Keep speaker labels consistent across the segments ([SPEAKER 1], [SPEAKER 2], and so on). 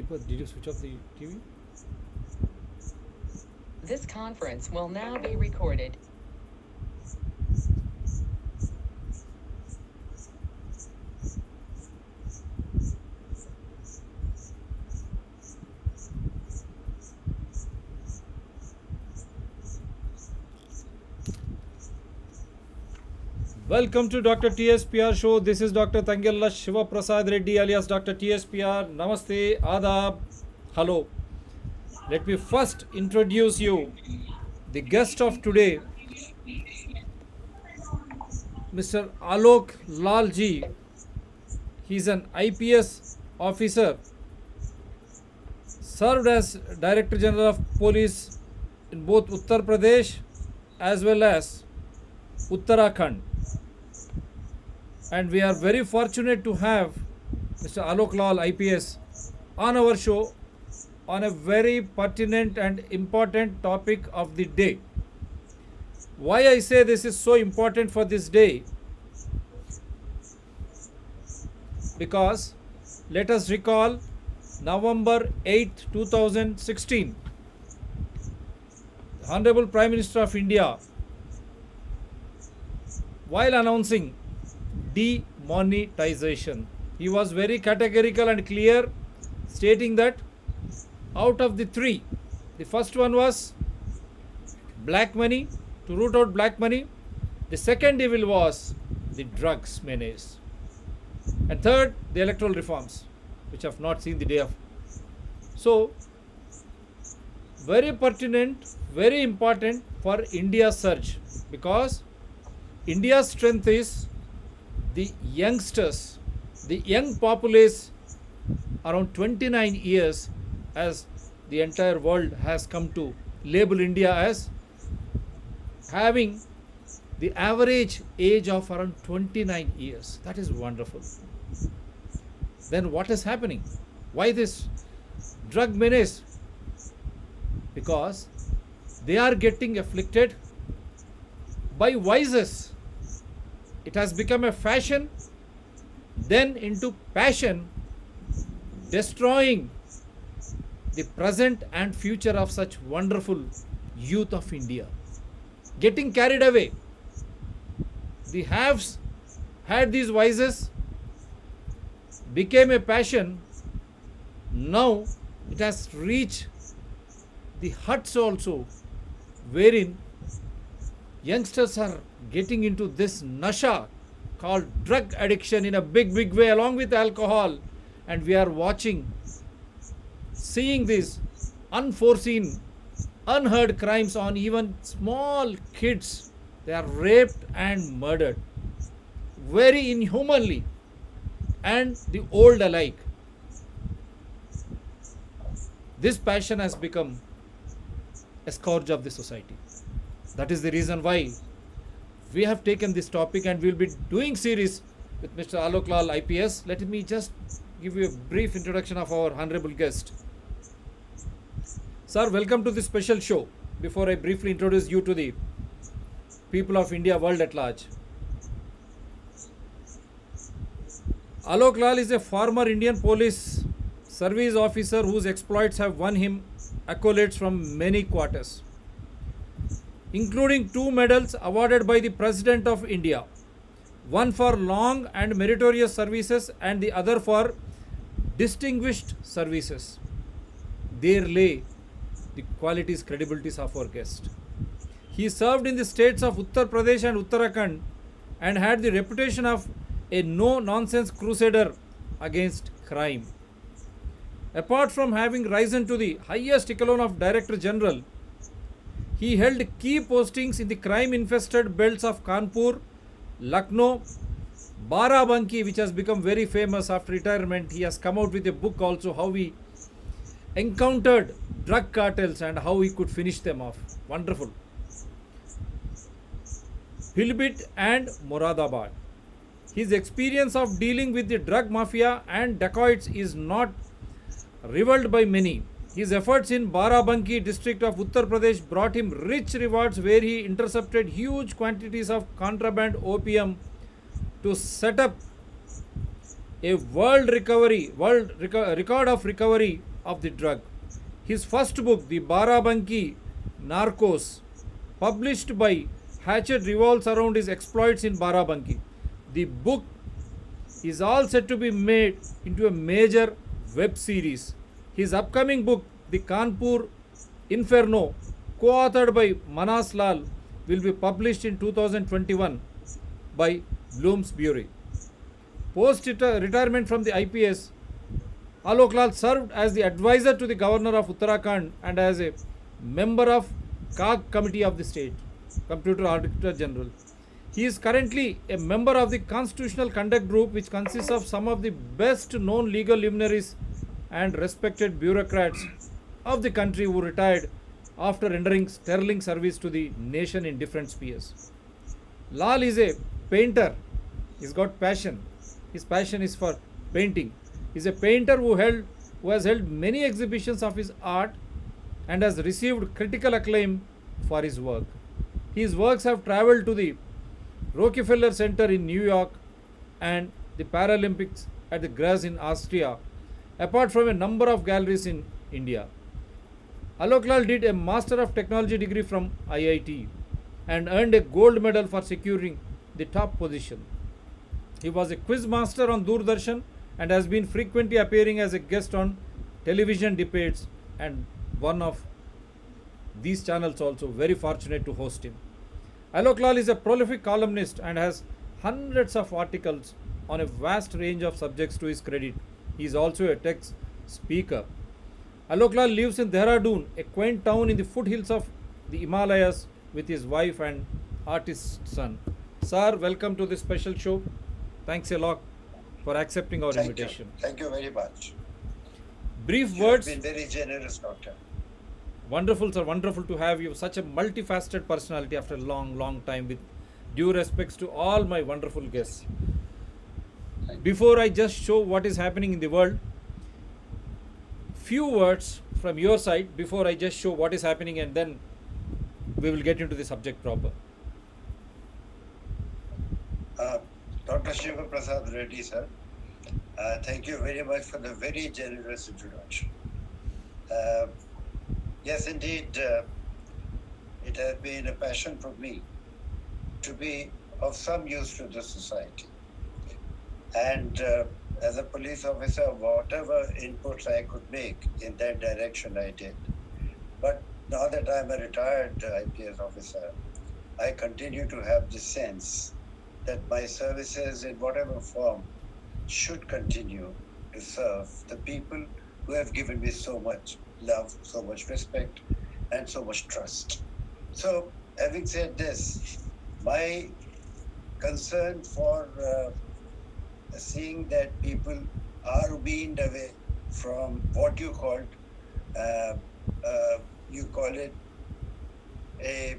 [SPEAKER 1] Deepak, did you switch off the TV?
[SPEAKER 2] This conference will now be recorded.
[SPEAKER 1] Welcome to Dr. TSPR show. This is Dr. Tangella Shiva Prasad Reddy alias Dr. TSPR. Namaste, Adab, hello. Let me first introduce you the guest of today, Mr. Aloke Lal ji. He is an IPS officer, served as Director General of Police in both Uttar Pradesh as well as Uttarakhand. And we are very fortunate to have Mr. Aloke Lal IPS on our show on a very pertinent and important topic of the day. Why I say this is so important for this day? Because let us recall November 8, 2016. The Honorable Prime Minister of India, while announcing demonetization, he was very categorical and clear, stating that out of the three, the first one was black money, to root out black money. The second evil was the drugs menace. And third, the electoral reforms, which have not seen the day of. So, very pertinent, very important for India's surge, because India's strength is the youngsters, the young populace around 29 years, as the entire world has come to label India as having the average age of around 29 years. That is wonderful. Then what is happening? Why this drug menace? Because they are getting afflicted by vices. It has become a fashion, then into passion, destroying the present and future of such wonderful youth of India. Getting carried away. The haves had these vices, became a passion. Now it has reached the huts also, wherein youngsters are getting into this nasha called drug addiction in a big way, along with alcohol. And we are watching, seeing these unforeseen, unheard crimes on even small kids. They are raped and murdered very inhumanly, and the old alike. This passion has become a scourge of the society. That is the reason why we have taken this topic, and we will be doing series with Mr. Aloke Lal IPS. Let me just give you a brief introduction of our honorable guest. Sir, welcome to this special show. Before I briefly introduce you to the people of India, world at large. Aloke Lal is a former Indian police service officer whose exploits have won him accolades from many quarters, including 2 medals awarded by the President of India, one for long and meritorious services and the other for distinguished services. There lay the qualities, credibilities of our guest. He served in the states of Uttar Pradesh and Uttarakhand and had the reputation of a no-nonsense crusader against crime. Apart from having risen to the highest echelon of Director General, he held key postings in the crime-infested belts of Kanpur, Lucknow, Barabanki, which has become very famous after retirement. He has come out with a book also, how he encountered drug cartels and how he could finish them off. Wonderful. Pilbhit and Moradabad. His experience of dealing with the drug mafia and dacoits is not reviled by many. His efforts in Barabanki district of Uttar Pradesh brought him rich rewards, where he intercepted huge quantities of contraband opium to set up a record of recovery of the drug. His first book, The Barabanki Narcos, published by Hatchet, revolves around his exploits in Barabanki. The book is all set to be made into a major web series. His upcoming book, The Kanpur Inferno, co-authored by Manas Lal, will be published in 2021 by Bloomsbury. Post-retirement from the IPS, Aloke Lal served as the advisor to the governor of Uttarakhand and as a member of CAG Committee of the State, Computer Auditor General. He is currently a member of the Constitutional Conduct Group, which consists of some of the best known legal luminaries and respected bureaucrats of the country who retired after rendering sterling service to the nation in different spheres. Lal is a painter. He's got passion. His passion is for painting. He's a painter who has held many exhibitions of his art and has received critical acclaim for his work. His works have traveled to the Rockefeller Center in New York and the Paralympics at the Graz in Austria, apart from a number of galleries in India. Aloke Lal did a Master of Technology degree from IIT and earned a gold medal for securing the top position. He was a quiz master on Doordarshan and has been frequently appearing as a guest on television debates, and one of these channels also very fortunate to host him. Aloke Lal is a prolific columnist and has hundreds of articles on a vast range of subjects to his credit. He is also a TEDx speaker. Aloke Lal lives in Dehradun, a quaint town in the foothills of the Himalayas, with his wife and artist son. Sir, welcome to this special show. Thanks a lot for accepting our invitation.
[SPEAKER 3] Thank you very much.
[SPEAKER 1] Brief
[SPEAKER 3] You
[SPEAKER 1] words.
[SPEAKER 3] have been very generous, Doctor.
[SPEAKER 1] Wonderful, sir. Wonderful to have you. Such a multifaceted personality after a long time, with due respects to all my wonderful guests.
[SPEAKER 3] Thank you.
[SPEAKER 1] Before I just show what is happening in the world, few words from your side before I just show what is happening, and then we will get into the subject proper.
[SPEAKER 3] Dr. Shiva Prasad Reddy, sir. Thank you very much for the very generous introduction. Yes, indeed, it has been a passion for me to be of some use to the society. And as a police officer, whatever inputs I could make in that direction, I did. But now that I'm a retired IPS officer, I continue to have the sense that my services in whatever form should continue to serve the people who have given me so much love, so much respect, and so much trust. So, having said this, my concern for seeing that people are weaned away from what you called, you call it a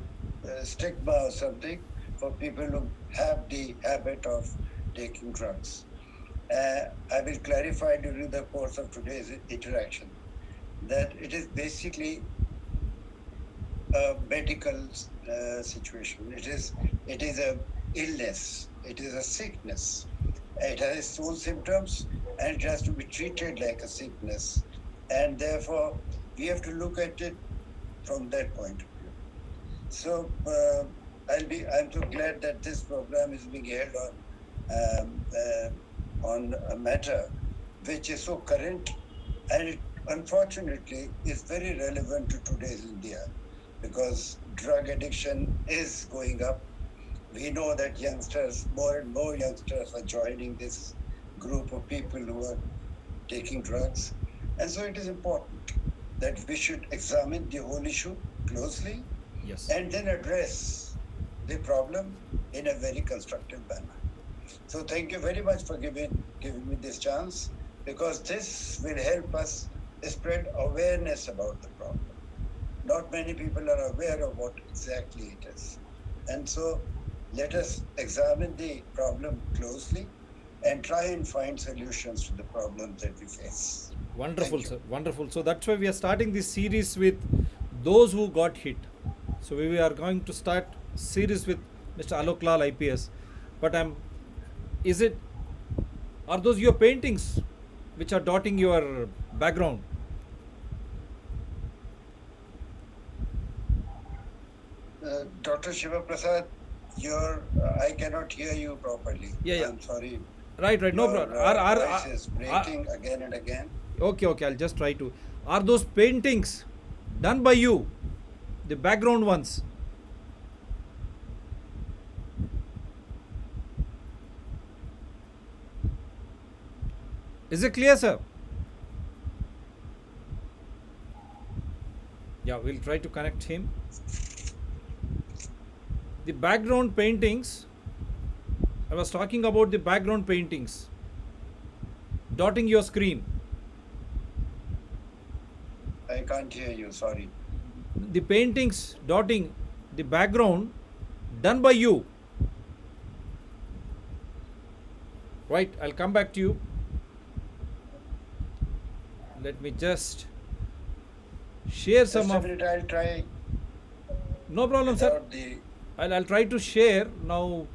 [SPEAKER 3] stigma or something, for people who have the habit of taking drugs. I will clarify during the course of today's interaction that it is basically a medical situation. It is a illness. It is a sickness. It has its own symptoms, and it has to be treated like a sickness. And therefore, we have to look at it from that point of view. So I'm so glad that this program is being held on a matter which is so current, and it unfortunately is very relevant to today's India, because drug addiction is going up. We know that youngsters, more and more youngsters are joining this group of people who are taking drugs. And so it is important that we should examine the whole issue closely,
[SPEAKER 1] Yes.
[SPEAKER 3] and then address the problem in a very constructive manner. So thank you very much for giving me this chance, because this will help us spread awareness about the problem. Not many people are aware of what exactly it is. And so let us examine the problem closely and try and find solutions to the problems that we face.
[SPEAKER 1] Wonderful,
[SPEAKER 3] Thank you.
[SPEAKER 1] sir. Wonderful. So that's why we are starting this series with those who got hit. So we are going to start series with Mr. Aloke Lal IPS. But are those your paintings which are dotting your background?
[SPEAKER 3] Dr. Shiva Prasad, I cannot hear you properly.
[SPEAKER 1] Yeah.
[SPEAKER 3] I'm sorry.
[SPEAKER 1] Right. No
[SPEAKER 3] Your
[SPEAKER 1] problem.
[SPEAKER 3] voice is breaking again and again.
[SPEAKER 1] Okay. I'll just try to. Are those paintings done by you? The background ones. Is it clear, sir? Yeah, we'll try to connect him. The background paintings, I was talking about the background paintings dotting your screen.
[SPEAKER 3] I can't hear you, sorry.
[SPEAKER 1] The paintings dotting the background done by you. Right, I'll come back to you. Let me just share some
[SPEAKER 3] Just a
[SPEAKER 1] of.
[SPEAKER 3] minute, I'll try.
[SPEAKER 1] No problem, sir.
[SPEAKER 3] Without the
[SPEAKER 1] I'll try to share now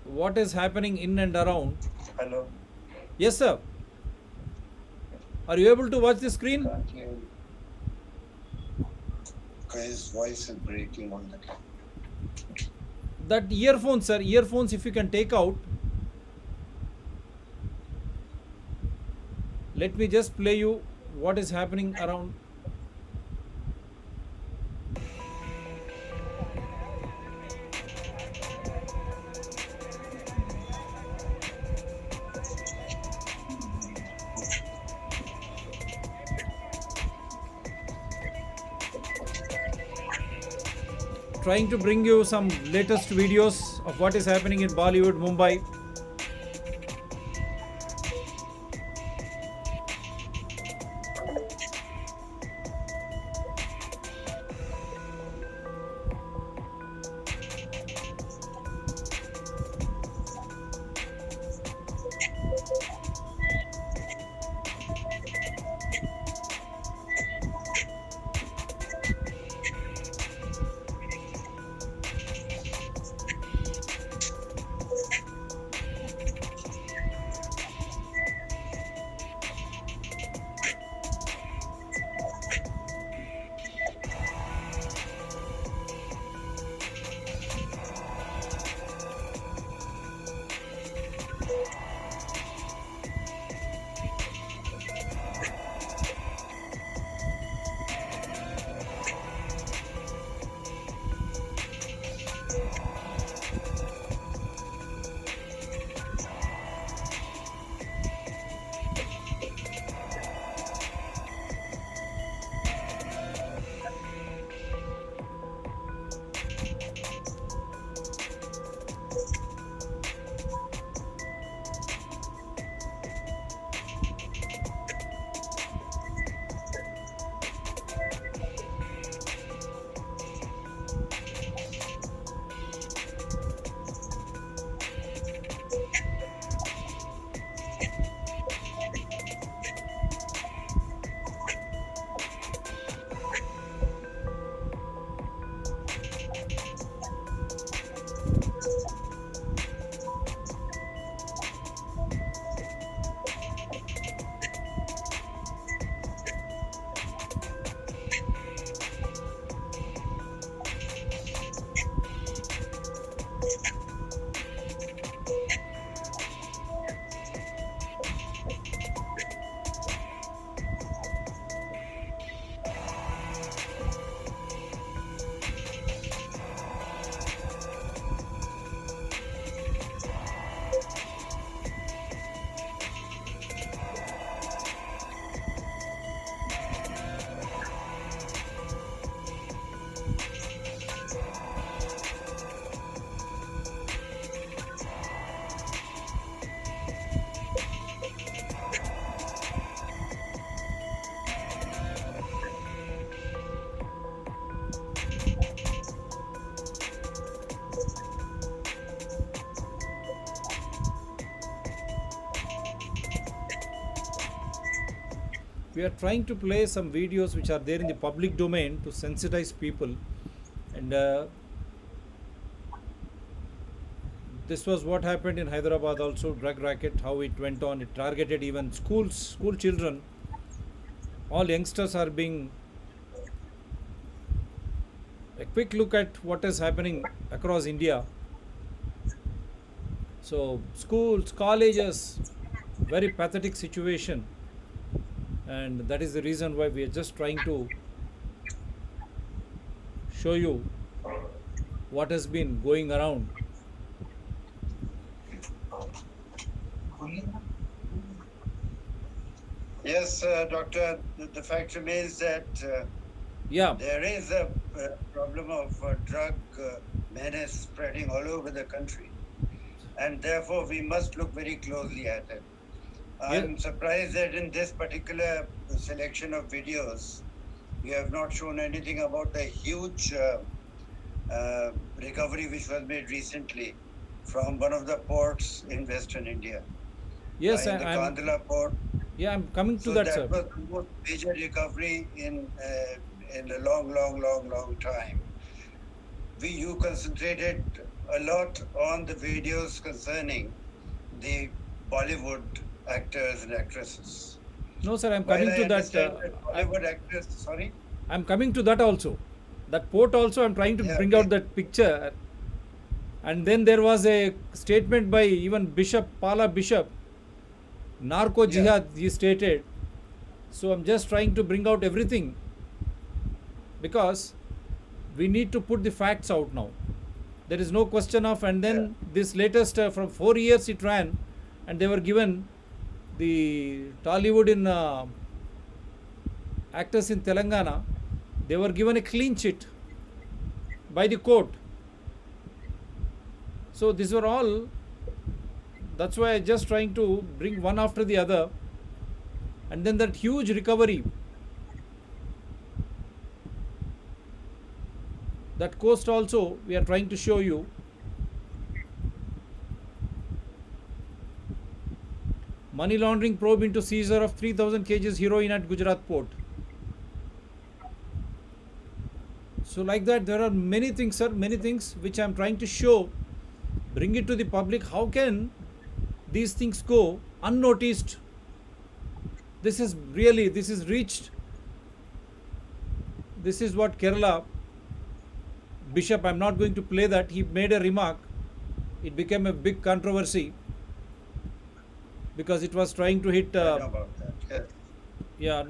[SPEAKER 1] what is happening in and around.
[SPEAKER 3] hello.
[SPEAKER 1] Yes, sir. Are you able to watch the screen?
[SPEAKER 3] Can't hear you. Okay, his voice is breaking all the time.
[SPEAKER 1] That earphones, sir, earphones, if you can take out. Let me just play you what is happening around. Trying to bring you some latest videos of what is happening in Bollywood, Mumbai. We are trying to play some videos which are there in the public domain to sensitize people, and this was what happened in Hyderabad also. Drug racket, how it went on, it targeted even school children. All youngsters are being a quick look at what is happening across India. So schools, colleges, very pathetic situation, and that is the reason why we are just trying to show you what has been going around.
[SPEAKER 3] Yes, Doctor, the fact remains that
[SPEAKER 1] Yeah,
[SPEAKER 3] there is a problem of drug menace spreading all over the country, and therefore we must look very closely at it. I'm surprised that in this particular selection of videos, you have not shown anything about the huge recovery which was made recently from one of the ports in Western India,
[SPEAKER 1] yes,
[SPEAKER 3] in the Kandla port.
[SPEAKER 1] I'm coming to
[SPEAKER 3] So
[SPEAKER 1] that,
[SPEAKER 3] that
[SPEAKER 1] sir.
[SPEAKER 3] was the most major recovery in a long time. You concentrated a lot on the videos concerning the Bollywood actors and actresses.
[SPEAKER 1] No, sir, I'm
[SPEAKER 3] While
[SPEAKER 1] coming
[SPEAKER 3] I
[SPEAKER 1] to that.
[SPEAKER 3] understand that Bollywood actors, sorry,
[SPEAKER 1] I'm coming to that also. That port also, I'm trying to
[SPEAKER 3] Yeah,
[SPEAKER 1] bring
[SPEAKER 3] okay.
[SPEAKER 1] out that picture. And then there was a statement by even Bishop, Pala Bishop, narco
[SPEAKER 3] Yeah.
[SPEAKER 1] jihad, he stated. So I'm just trying to bring out everything because we need to put the facts out now. There is no question of, and then this latest from 4 years it ran, and they were given the Tollywood in actors in Telangana, they were given a clean sheet by the court. So these were all, that's why I just trying to bring one after the other, and then that huge recovery. That coast also we are trying to show you. Money laundering probe into seizure of 3,000 kgs heroin at Gujarat port. So like that, there are many things, sir, many things which I am trying to show, bring it to the public. How can these things go unnoticed? This is really, this is reached. This is what Kerala Bishop, I'm not going to play that. He made a remark. It became a big controversy because it was trying to hit.
[SPEAKER 3] I know about that. Yes.
[SPEAKER 1] Yeah,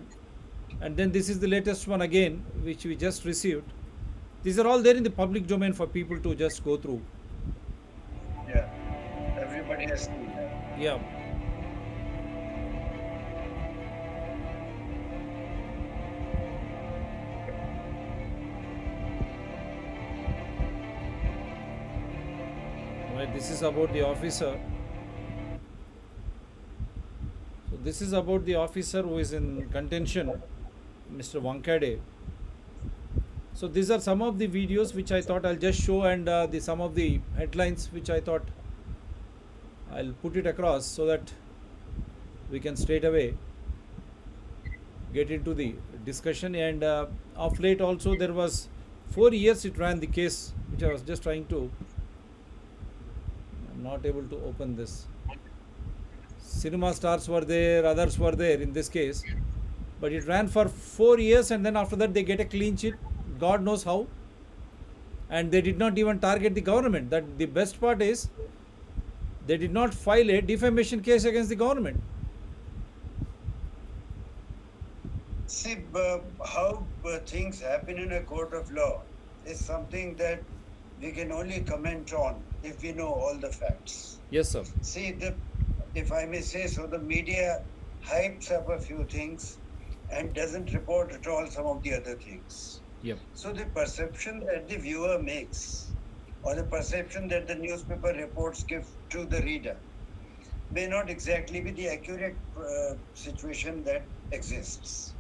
[SPEAKER 1] and then this is the latest one again, which we just received. These are all there in the public domain for people to just go through.
[SPEAKER 3] Yeah. Everybody has seen that.
[SPEAKER 1] Yeah. Right, this is about the officer. So this is about the officer who is in contention, Mr. Wankade. So these are some of the videos which I thought I'll just show, and some of the headlines which I thought I'll put it across so that we can straight away get into the discussion. And of late also there was 4 years it ran the case, which I was just trying to, I'm not able to open this. Cinema stars were there, others were there in this case, but it ran for 4 years, and then after that they get a clean sheet, God knows how, and they did not even target the government. That the best part is they did not file a defamation case against the government.
[SPEAKER 3] See, how things happen in a court of law is something that we can only comment on if we know all the facts.
[SPEAKER 1] Yes, sir.
[SPEAKER 3] See, if I may say so, the media hypes up a few things and doesn't report at all some of the other things.
[SPEAKER 1] Yep.
[SPEAKER 3] So the perception that the viewer makes, or the perception that the newspaper reports give to the reader, may not exactly be the accurate situation that exists.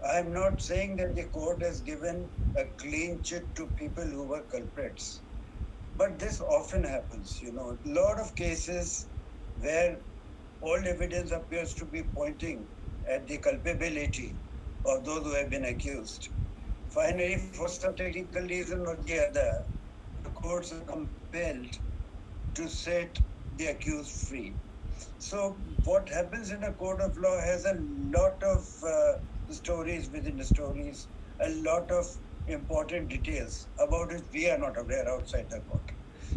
[SPEAKER 3] I'm not saying that the court has given a clean chit to people who were culprits, but this often happens. A lot of cases where all evidence appears to be pointing at the culpability of those who have been accused. Finally, for some technical reason or the other, the courts are compelled to set the accused free. So what happens in a court of law has a lot of stories within the stories, a lot of important details about which we are not aware outside the court.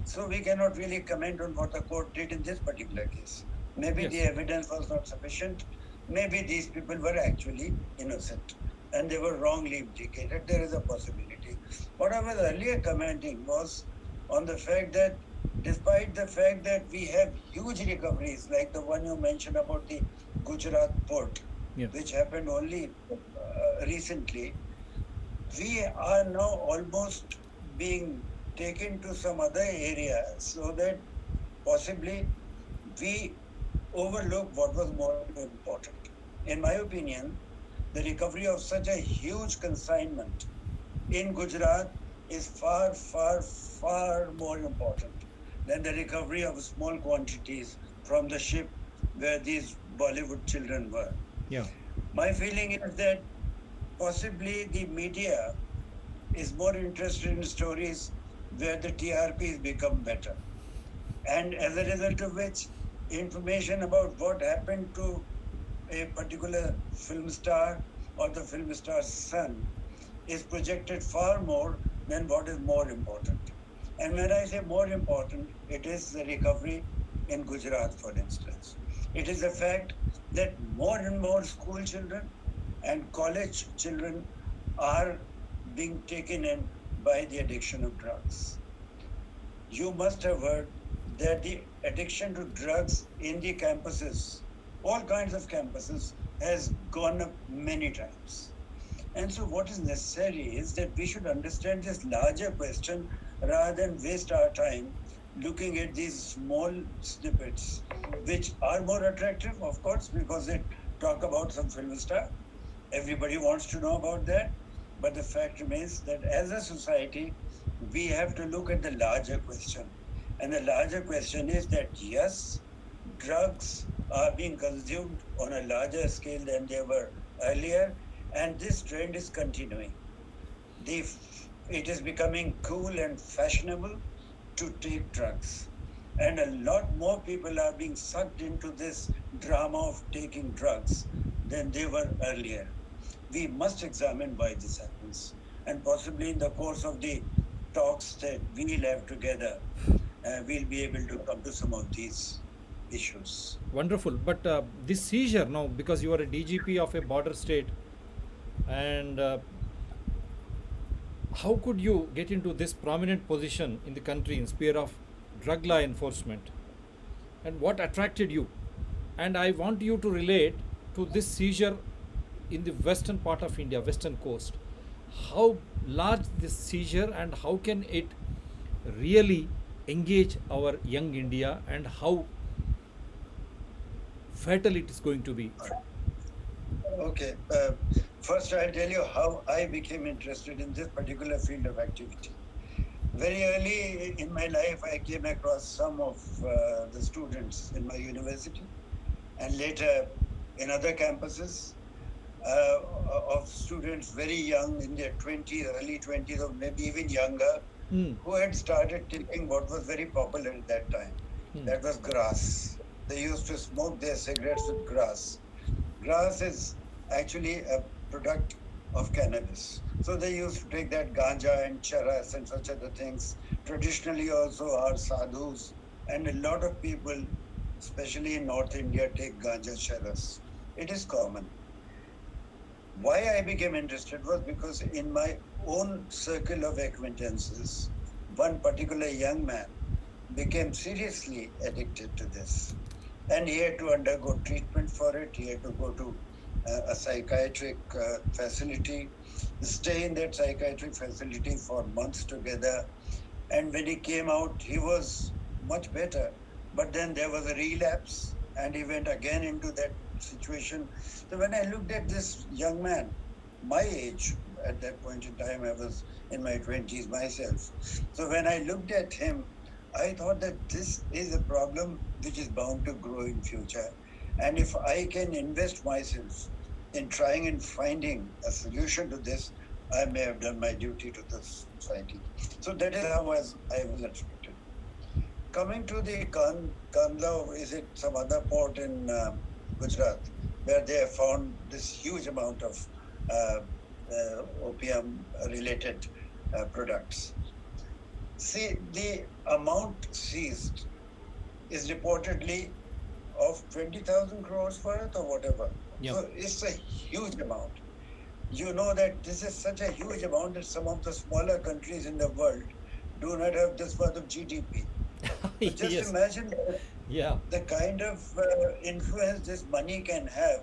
[SPEAKER 3] So we cannot really comment on what the court did in this particular case. Maybe the
[SPEAKER 1] Yes.
[SPEAKER 3] evidence was not sufficient. Maybe these people were actually innocent and they were wrongly implicated. There is a possibility. What I was earlier commenting was on the fact that despite the fact that we have huge recoveries, like the one you mentioned about the Gujarat port,
[SPEAKER 1] Yes.
[SPEAKER 3] which happened only recently, we are now almost being taken to some other area so that possibly we overlook what was more important. In my opinion, the recovery of such a huge consignment in Gujarat is far, far, far more important than the recovery of small quantities from the ship where these Bollywood children were.
[SPEAKER 1] Yeah.
[SPEAKER 3] My feeling is that possibly the media is more interested in stories where the TRPs become better. And as a result of which, information about what happened to a particular film star or the film star's son is projected far more than what is more important. And when I say more important, it is the recovery in Gujarat, for instance. It is the fact that more and more school children and college children are being taken in by the addiction of drugs. You must have heard that the addiction to drugs in the campuses, all kinds of campuses, has gone up many times. And so, what is necessary is that we should understand this larger question rather than waste our time looking at these small snippets, which are more attractive, of course, because they talk about some film star. Everybody wants to know about that. But the fact remains that as a society, we have to look at the larger question. And the larger question is that yes, drugs are being consumed on a larger scale than they were earlier, and this trend is continuing. It is becoming cool and fashionable to take drugs. And a lot more people are being sucked into this drama of taking drugs than they were earlier. We must examine why this happens. And possibly in the course of the talks that we'll have together, we'll be able to come to some of these issues.
[SPEAKER 1] Wonderful. But this seizure now, because you are a DGP of a border state, and how could you get into this prominent position in the country in sphere of drug law enforcement? And what attracted you? And I want you to relate to this seizure in the western part of India, western coast. How large this seizure and how can it really engage our young India and how fatal it is going to be?
[SPEAKER 3] Okay. First, I'll tell you how I became interested in this particular field of activity. Very early in my life, I came across some of the students in my university and later in other campuses of students very young in their 20s, early 20s, or maybe even younger, who had started taking what was very popular at that time. That was grass. They used to smoke their cigarettes with grass. Grass is actually a product of cannabis. So they used to take that ganja and charas and such other things. Traditionally also our sadhus and a lot of people, especially in North India, take ganja charas. It is common. Why I became interested was because in my own circle of acquaintances, one particular young man became seriously addicted to this. And he had to undergo treatment for it. He had to go to a psychiatric facility, stay in that psychiatric facility for months together. And when he came out, he was much better. But then there was a relapse and he went again into that situation. So when I looked at this young man, my age, at that point in time, I was in my 20s myself. So when I looked at him, I thought that this is a problem which is bound to grow in future. And if I can invest myself in trying and finding a solution to this, I may have done my duty to the society. So that is how I was attracted. Coming to the Kandla, is it some other port in Gujarat, where they have found this huge amount of opium related products. See, the amount seized is reportedly of 20,000 crores worth or whatever.
[SPEAKER 1] Yep.
[SPEAKER 3] So it's a huge amount. You know that this is such a huge amount that some of the smaller countries in the world do not have this worth of GDP. So just
[SPEAKER 1] Yes.
[SPEAKER 3] imagine
[SPEAKER 1] Yeah.
[SPEAKER 3] the kind of influence this money can have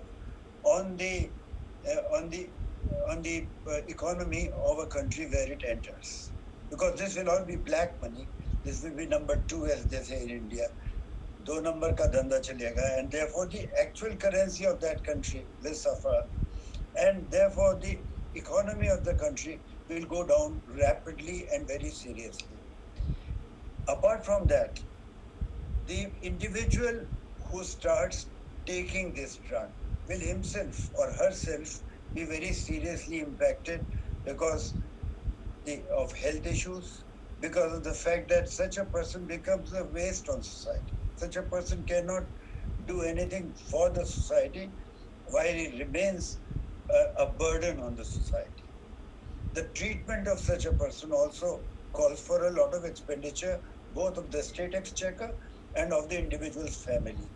[SPEAKER 3] on the on the economy of a country where it enters, because this will all be black money. This will be number two, as they say in India. दो number का धंधा चलेगा, and therefore the actual currency of that country will suffer, and therefore the economy of the country will go down rapidly and very seriously. Apart from that, the individual who starts taking this drug will himself or herself be very seriously impacted because of health issues, because of the fact that such a person becomes a waste on society. Such a person cannot do anything for the society while he remains a burden on the society. The treatment of such a person also calls for a lot of expenditure, both of the state exchequer and of the individual's family.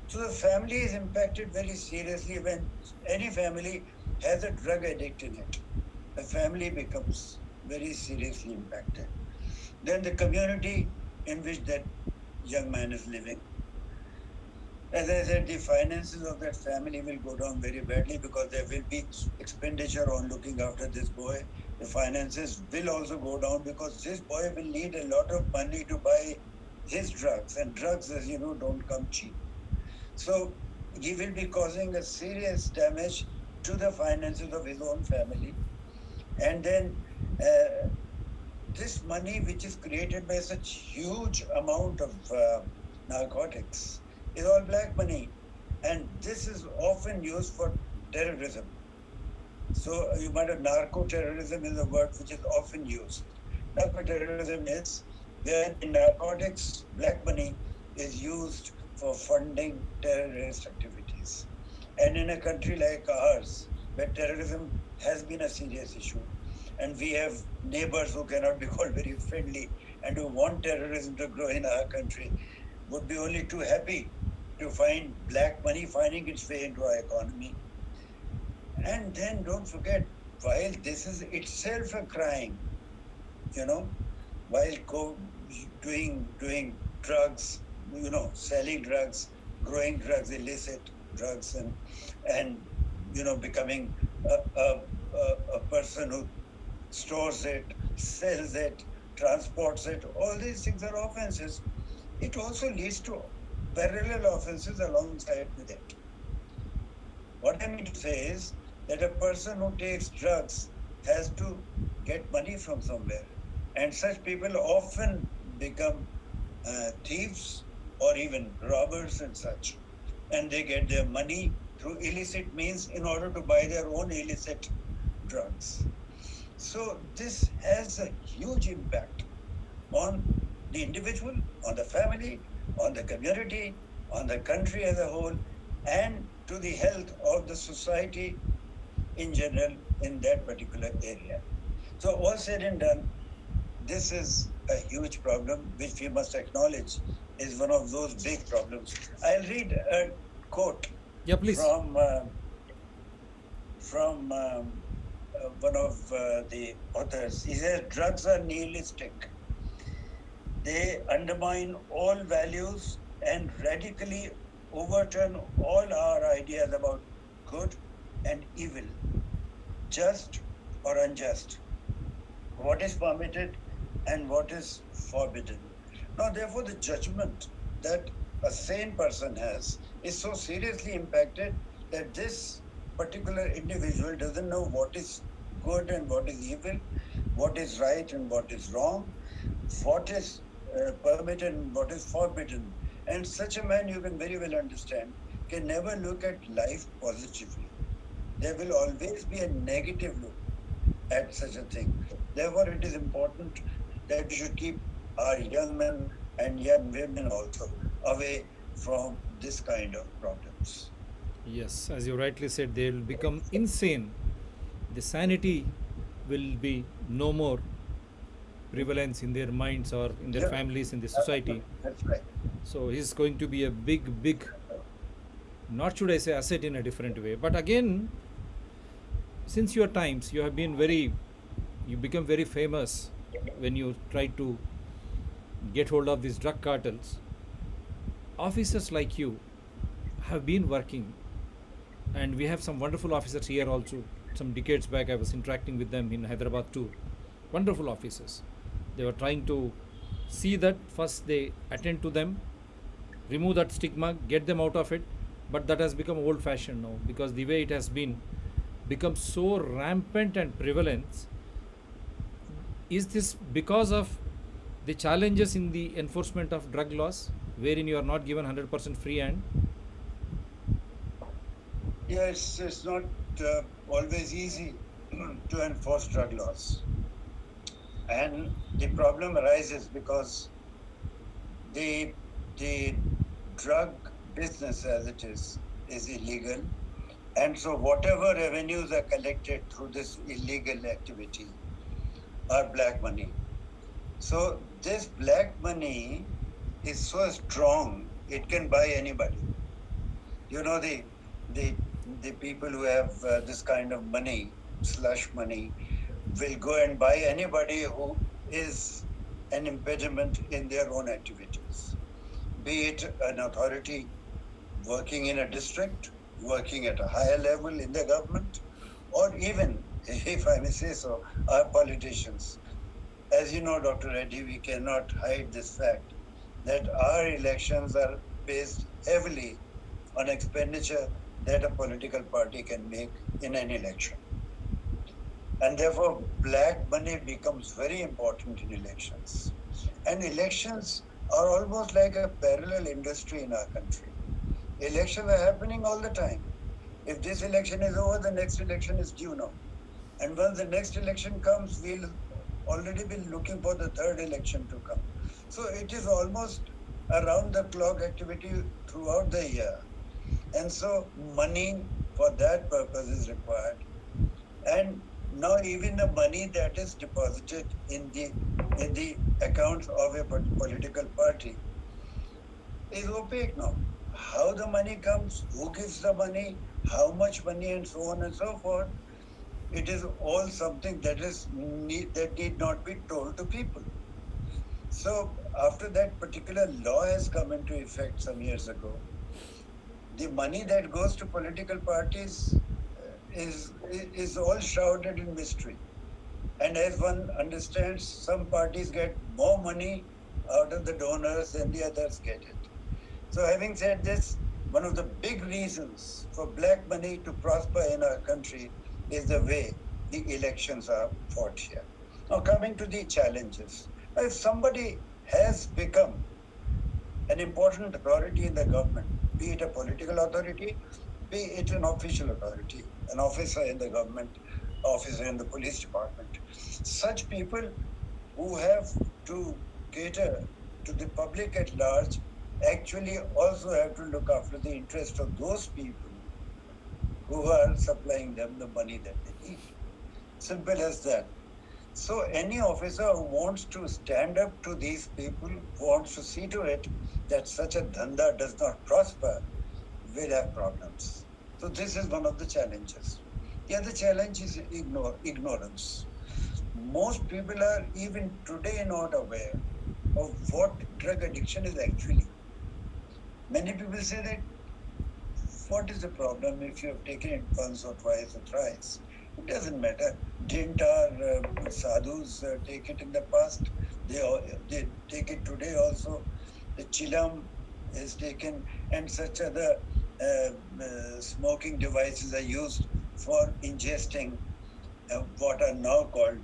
[SPEAKER 3] So the family is impacted very seriously when any family has a drug addict in it. The family becomes very seriously impacted. Then the community in which that young man is living. As I said, the finances of that family will go down very badly because there will be expenditure on looking after this boy. The finances will also go down because this boy will need a lot of money to buy his drugs, and drugs, as you know, don't come cheap. So he will be causing a serious damage to the finances of his own family. And then this money, which is created by such huge amount of narcotics, is all black money, and this is often used for terrorism. So you might have narco-terrorism is a word which is often used. Narco-terrorism is where the narcotics, black money, is used for funding terrorist activities. And in a country like ours, where terrorism has been a serious issue, and we have neighbors who cannot be called very friendly and who want terrorism to grow in our country, would be only too happy to find black money finding its way into our economy. And then don't forget, while this is itself a crime, you know, while doing drugs, selling drugs, growing drugs, illicit drugs, and becoming a person who stores it, sells it, transports it, all these things are offenses. It also leads to parallel offenses alongside with it. What I mean to say is that a person who takes drugs has to get money from somewhere. And such people often become thieves or even robbers and such. And they get their money through illicit means in order to buy their own illicit drugs. So this has a huge impact on the individual, on the family, on the community, on the country as a whole, and to the health of the society in general in that particular area. So all said and done, this is a huge problem which we must acknowledge is one of those big problems. I'll read a quote
[SPEAKER 1] Yeah, please.
[SPEAKER 3] from one of the authors. He says, drugs are nihilistic. They undermine all values and radically overturn all our ideas about good and evil, just or unjust, what is permitted and what is forbidden. Now, therefore, the judgment that a sane person has is so seriously impacted that this particular individual doesn't know what is good and what is evil, what is right and what is wrong, what is permitted and what is forbidden. And such a man, you can very well understand, can never look at life positively. There will always be a negative look at such a thing. Therefore, it is important that we should keep our young men and young women also away from this kind of problems.
[SPEAKER 1] Yes, as you rightly said, they will become insane the sanity will be no more prevalence in their minds or in their
[SPEAKER 3] Yeah.
[SPEAKER 1] families, in the society.
[SPEAKER 3] That's right.
[SPEAKER 1] So he's going to be a big, not should I say asset in a different way. But again, since your times, you become very famous when you try to get hold of these drug cartels. Officers like you have been working, and we have some wonderful officers here also. Some decades back, I was interacting with them in Hyderabad too. Wonderful officers. They were trying to see that first they attend to them, remove that stigma, get them out of it. But that has become old fashioned now, because the way it has been become so rampant and prevalent. Is this because of the challenges in the enforcement of drug laws, wherein you are not given 100% free hand?
[SPEAKER 3] Yeah, it's not always easy to enforce drug laws. And the problem arises because the drug business as it is illegal. And so whatever revenues are collected through this illegal activity are black money. So this black money is so strong, it can buy anybody. You know, the people who have this kind of money, slush money, will go and buy anybody who is an impediment in their own activities, be it an authority working in a district, working at a higher level in the government, or even, if I may say so, our politicians. As you know, Dr. Reddy, we cannot hide this fact that our elections are based heavily on expenditure that a political party can make in an election. And therefore, black money becomes very important in elections. And elections are almost like a parallel industry in our country. Elections are happening all the time. If this election is over, the next election is due now. And once the next election comes, we'll already be looking for the third election to come. So it is almost around the clock activity throughout the year. And so money for that purpose is required. And now even the money that is deposited in the accounts of a political party is opaque now. How the money comes, who gives the money, how much money, and so on and so forth, it is all something that need not be told to people. So after that particular law has come into effect some years ago, the money that goes to political parties is all shrouded in mystery. And as one understands, some parties get more money out of the donors than the others get it. So having said this, one of the big reasons for black money to prosper in our country is the way the elections are fought here. Now coming to the challenges. If somebody has become an important authority in the government, be it a political authority, be it an official authority, an officer in the government, officer in the police department, such people who have to cater to the public at large actually also have to look after the interest of those people who are supplying them the money that they need. Simple as that. So any officer who wants to stand up to these people, who wants to see to it that such a dhanda does not prosper, will have problems. So this is one of the challenges. The other challenge is ignorance. Most people are even today not aware of what drug addiction is actually. Many people say that, what is the problem if you have taken it once or twice or thrice? It doesn't matter. Didn't our sadhus take it in the past? They take it today also. The chilam is taken, and such other smoking devices are used for ingesting what are now called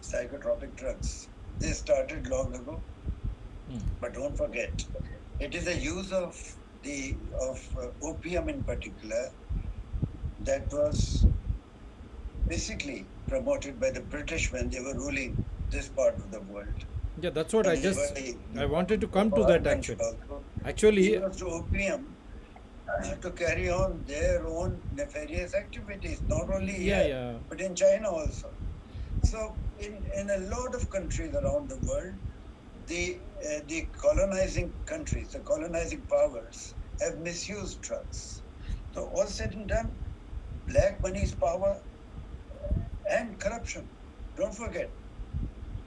[SPEAKER 3] psychotropic drugs. They started long ago, but don't forget, it is the use of opium in particular that was basically promoted by the British when they were ruling this part of the world.
[SPEAKER 1] Yeah, that's what
[SPEAKER 3] And
[SPEAKER 1] I
[SPEAKER 3] they
[SPEAKER 1] just
[SPEAKER 3] were
[SPEAKER 1] I wanted to come to that actually.
[SPEAKER 3] also.
[SPEAKER 1] Actually,
[SPEAKER 3] Use of opium to carry on their own nefarious activities, not only
[SPEAKER 1] Yeah,
[SPEAKER 3] here,
[SPEAKER 1] yeah.
[SPEAKER 3] but in China also. So, in a lot of countries around the world, the colonizing countries, the colonizing powers, have misused drugs. So, all said and done, black money is power and corruption. Don't forget,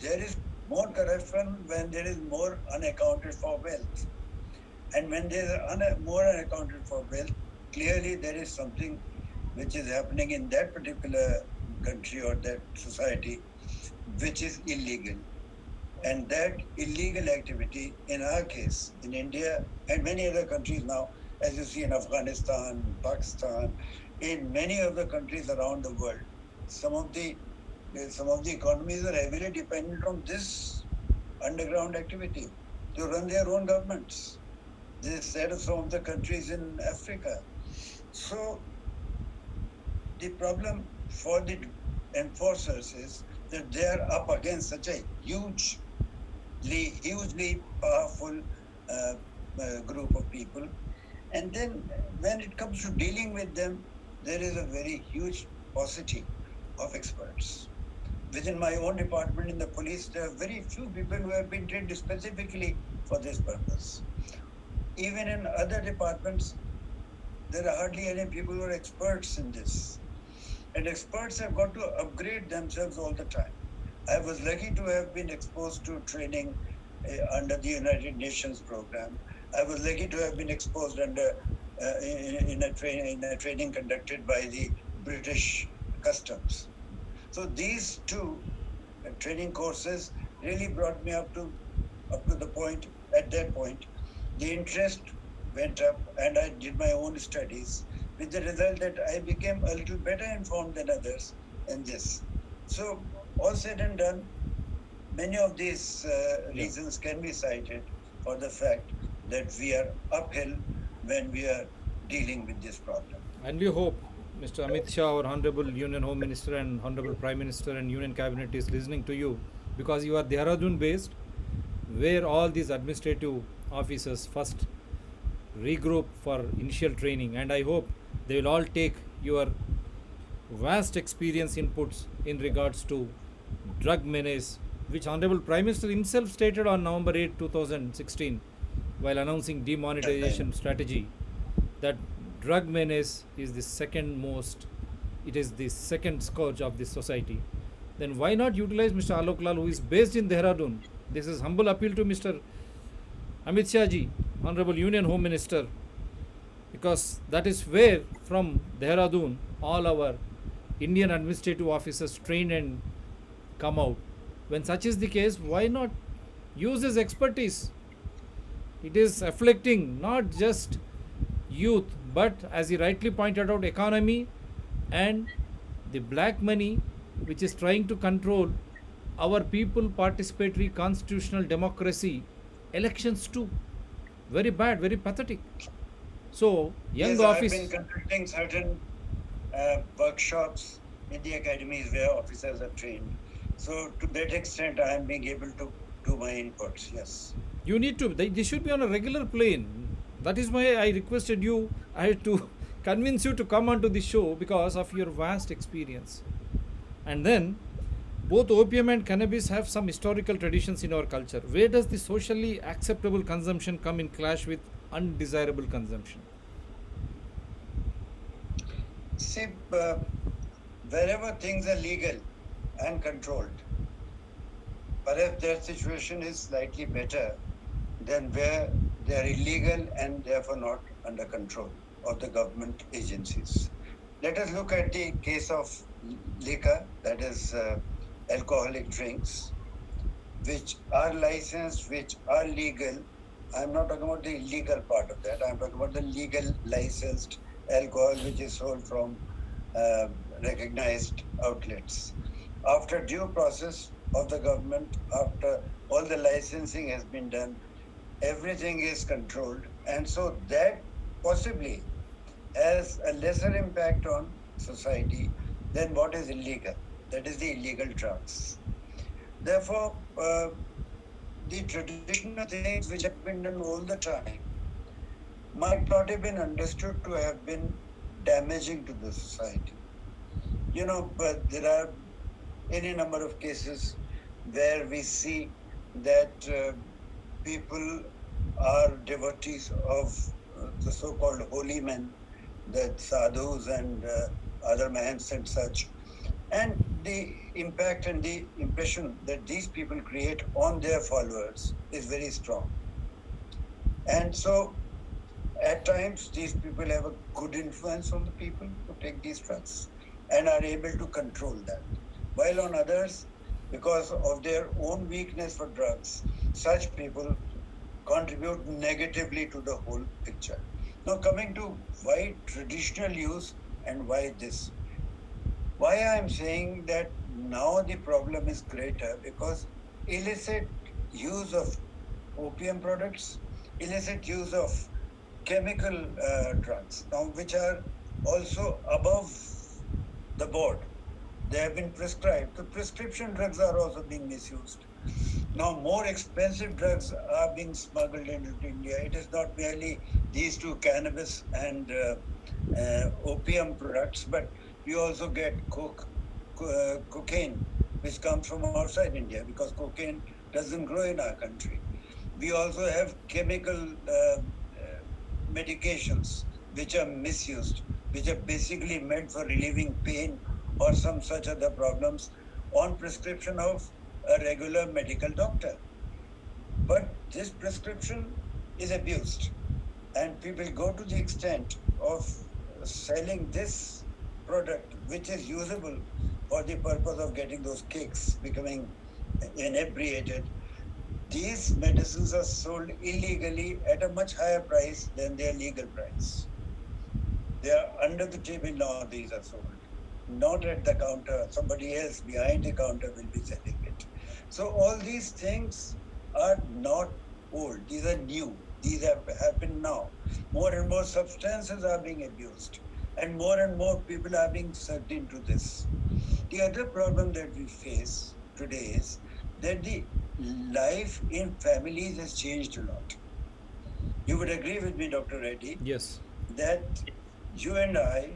[SPEAKER 3] there is more corruption when there is more unaccounted for wealth. And when there is more unaccounted for wealth, clearly there is something which is happening in that particular country or that society which is illegal. And that illegal activity, in our case, in India and many other countries now, as you see in Afghanistan, Pakistan, in many other countries around the world, some of the some of the economies are heavily dependent on this underground activity to run their own governments. This is said of some of the countries in Africa. So the problem for the enforcers is that they are up against such a hugely powerful uh, group of people. And then when it comes to dealing with them, there is a very huge paucity of experts. Within my own department in the police, there are very few people who have been trained specifically for this purpose. Even in other departments, there are hardly any people who are experts in this. And experts have got to upgrade themselves all the time. I was lucky to have been exposed to training under the United Nations program. I was lucky to have been exposed under in a training conducted by the British Customs. So these two training courses really brought me up to the point. At that point, the interest went up, and I did my own studies, with the result that I became a little better informed than others in this. So, all said and done, many of these
[SPEAKER 1] Yeah.
[SPEAKER 3] reasons can be cited for the fact that we are uphill when we are dealing with this problem.
[SPEAKER 1] And we hope Mr. Amit Shah, our Honorable Union Home Minister and Honorable Prime Minister and Union Cabinet is listening to you, because you are Dehradun based, where all these administrative officers first regroup for initial training, and I hope they will all take your vast experience inputs in regards to drug menace, which Honorable Prime Minister himself stated on November 8, 2016, while announcing demonetization strategy, that drug menace is the second most, it is the second scourge of this society. Then why not utilize Mr. Alok Lal, who is based in Dehradun? This is humble appeal to Mr. Amit Shah ji, Honorable Union Home Minister, because that is where from Dehradun all our Indian administrative officers train and come out. When such is the case, why not use his expertise? It is afflicting not just youth, but as he rightly pointed out, economy and the black money, which is trying to control our people participatory constitutional democracy elections too. Very bad, very pathetic. So young
[SPEAKER 3] Yes, I've been
[SPEAKER 1] office,
[SPEAKER 3] conducting certain workshops in the academies where officers are trained. So to that extent, I am being able to do my inputs. Yes.
[SPEAKER 1] you need to, they should be on a regular plane. That is why I requested you, I had to convince you to come onto the show because of your vast experience. And then both opium and cannabis have some historical traditions in our culture. Where does the socially acceptable consumption come in clash with undesirable consumption?
[SPEAKER 3] See, wherever things are legal and controlled, perhaps their situation is slightly better than where they are illegal and therefore not under control of the government agencies. Let us look at the case of liquor, that is alcoholic drinks, which are licensed, which are legal. I'm not talking about the illegal part of that. I'm talking about the legal licensed alcohol which is sold from uh, recognized outlets. After due process of the government, after all the licensing has been done, everything is controlled. And so that possibly has a lesser impact on society than what is illegal. That is the illegal drugs. Therefore, the traditional things which have been done all the time might not have been understood to have been damaging to the society. But there are any number of cases where we see that people are devotees of the so-called holy men, the sadhus and other mahants and such. And the impact and the impression that these people create on their followers is very strong. And so at times, these people have a good influence on the people who take these drugs and are able to control that. While on others, because of their own weakness for drugs, such people contribute negatively to the whole picture. Now, coming to why traditional use and why this. Why I am saying that now the problem is greater because illicit use of opium products, illicit use of chemical drugs, now which are also above the board. They have been prescribed. The prescription drugs are also being misused. Now, more expensive drugs are being smuggled into India. It is not merely these two, cannabis and opium products, but we also get cocaine, which comes from outside India because cocaine doesn't grow in our country. We also have chemical medications which are misused, which are basically meant for relieving pain or some such other problems on prescription of a regular medical doctor. But this prescription is abused, and people go to the extent of selling this product, which is usable for the purpose of getting those kicks, becoming inebriated. These medicines are sold illegally at a much higher price than their legal price. They are under the table now, these are sold. Not at the counter, somebody else behind the counter will be selling it. So all these things are not old, these are new. These have happened now. More and more substances are being abused, and more people are being sucked into this. The other problem that we face today is that the life in families has changed a lot. You would agree with me, Dr. Reddy,
[SPEAKER 1] Yes.
[SPEAKER 3] that you and I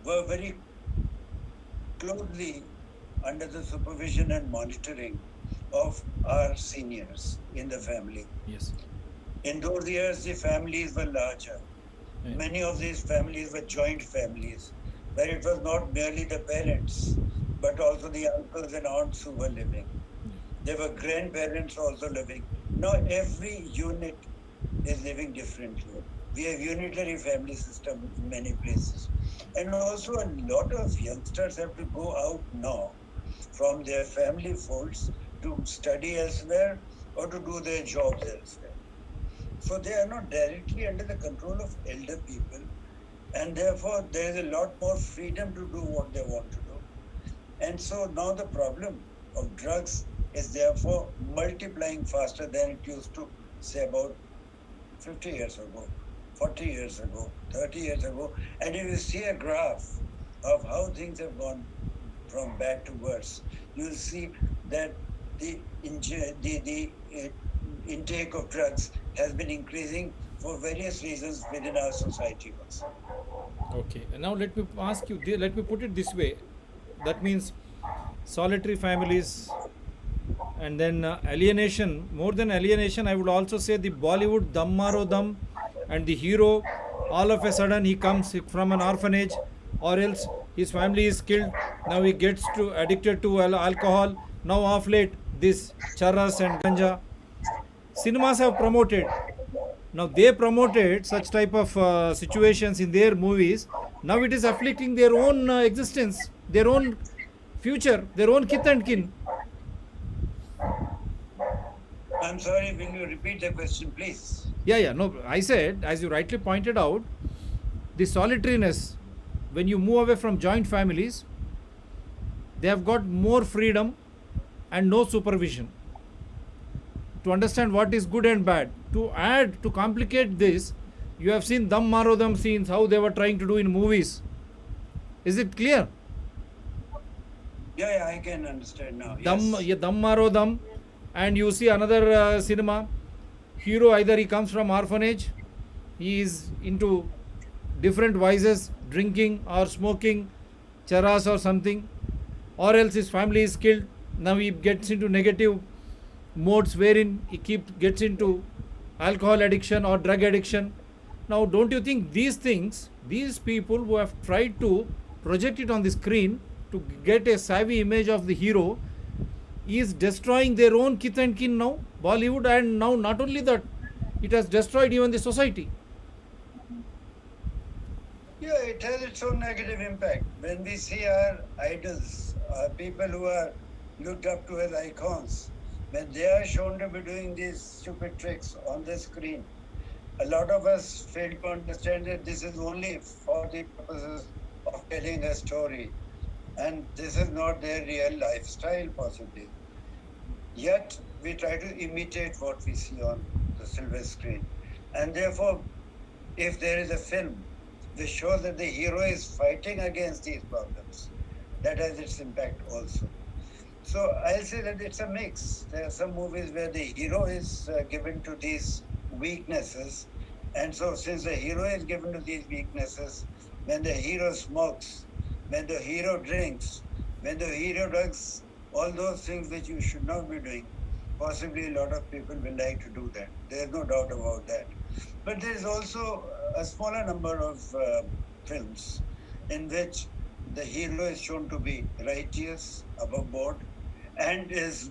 [SPEAKER 3] were very closely under the supervision and monitoring of our seniors in the family.
[SPEAKER 1] Yes.
[SPEAKER 3] In those years, the families were larger.
[SPEAKER 1] Yeah.
[SPEAKER 3] Many of these families were joint families, where it was not merely the parents, but also the uncles and aunts who were living. There were grandparents also living. Now every unit is living differently. We have unitary family system in many places. And also a lot of youngsters have to go out now from their family folds to study elsewhere or to do their jobs elsewhere. So they are not directly under the control of elder people, and therefore there is a lot more freedom to do what they want to do. And so now the problem of drugs is therefore multiplying faster than it used to, say, about 50 years ago, 40 years ago, 30 years ago. And if you see a graph of how things have gone from bad to worse, you'll see that the intake of drugs has been increasing for various reasons within our society also.
[SPEAKER 1] Okay. And now let me ask you, let me put it this way. That means solitary families and then alienation. More than alienation, I would also say the Bollywood Dam Maro Dam, and the hero, all of a sudden he comes from an orphanage, or else his family is killed. Now he gets to addicted to alcohol. Now off late this charas and ganja. Cinemas have promoted. Now they promoted such type of situations in their movies. Now it is afflicting their own existence, their own future, their own kith and kin.
[SPEAKER 3] I'm sorry, will you repeat the question, please?
[SPEAKER 1] Yeah. No, I said, as you rightly pointed out, the solitariness, when you move away from joint families, they have got more freedom and no supervision to understand what is good and bad. To add, to complicate this, you have seen Dam Maro Dam scenes, how they were trying to do in movies. Is it clear?
[SPEAKER 3] Yeah, I can understand now.
[SPEAKER 1] Dam Maro Dam, and you see another cinema, hero either he comes from orphanage he is into different vices, drinking or smoking, charas or something, or else his family is killed. Now he gets into negative modes wherein he gets into alcohol addiction or drug addiction. Now, don't you think these things, these people who have tried to project it on the screen to get a savvy image of the hero, is destroying their own kith and kin now, Bollywood, and now not only that, it has destroyed even the society.
[SPEAKER 3] Yeah, it has its own negative impact. When we see our idols, people who are looked up to as icons, when they are shown to be doing these stupid tricks on the screen, a lot of us fail to understand that this is only for the purposes of telling a story, and this is not their real lifestyle, possibly. Yet, we try to imitate what we see on the silver screen. And therefore, if there is a film which shows that the hero is fighting against these problems, that has its impact also. So I'll say that it's a mix. There are some movies where the hero is given to these weaknesses. And so since the hero is given to these weaknesses, when the hero smokes, when the hero drinks, when the hero does all those things which you should not be doing, possibly a lot of people will like to do that. There's no doubt about that. But there is also a smaller number of films in which the hero is shown to be righteous, above board, and is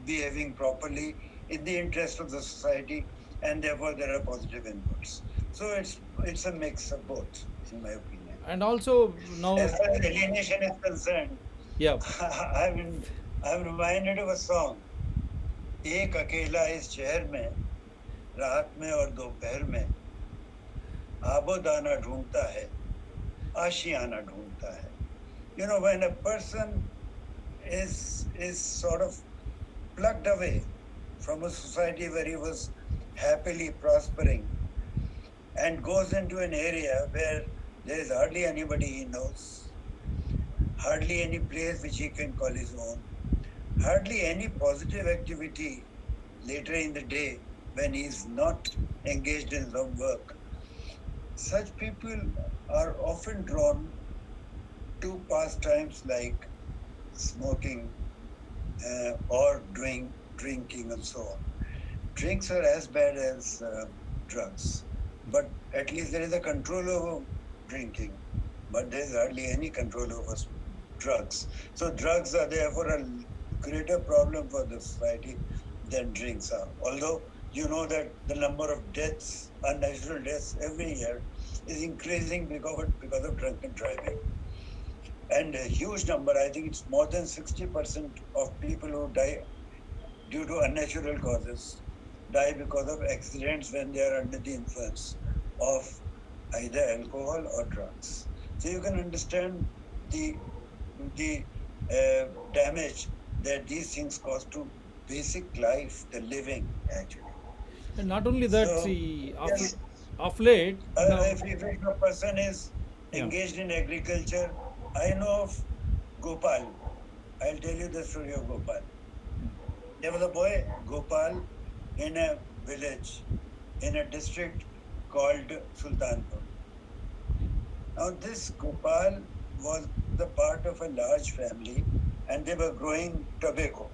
[SPEAKER 3] behaving properly in the interest of the society, and therefore there are positive inputs. So it's a mix of both, in my opinion.
[SPEAKER 1] And also now,
[SPEAKER 3] As far as alienation is concerned,
[SPEAKER 1] yeah,
[SPEAKER 3] I'm reminded of a song. एक अकेला इस शहर में रात में और दोपहर में आबोदाना ढूंढता है आशियाना ढूंढता है. You know, when a person is sort of plucked away from a society where he was happily prospering and goes into an area where there is hardly anybody he knows, hardly any place which he can call his own, hardly any positive activity later in the day when he is not engaged in some work. Such people are often drawn to pastimes like smoking or drinking and so on. Drinks are as bad as drugs, but at least there is a control over drinking, but there is hardly any control over drugs. So drugs are therefore a greater problem for the society than drinks are. Although you know that the number of deaths, unnatural deaths every year is increasing because of drunken driving. And a huge number, I think it's more than 60% of people who die due to unnatural causes die because of accidents when they are under the influence of either alcohol or drugs. So you can understand the damage that these things cause to basic life, the living actually.
[SPEAKER 1] and not only that,
[SPEAKER 3] So,
[SPEAKER 1] see,
[SPEAKER 3] yes,
[SPEAKER 1] of late, now,
[SPEAKER 3] if a person is
[SPEAKER 1] yeah,
[SPEAKER 3] engaged in agriculture, I know of Gopal. I'll tell you the story of Gopal. There was a boy, Gopal, in a village, in a district called Sultanpur. Now, this Gopal was the part of a large family, and they were growing tobacco.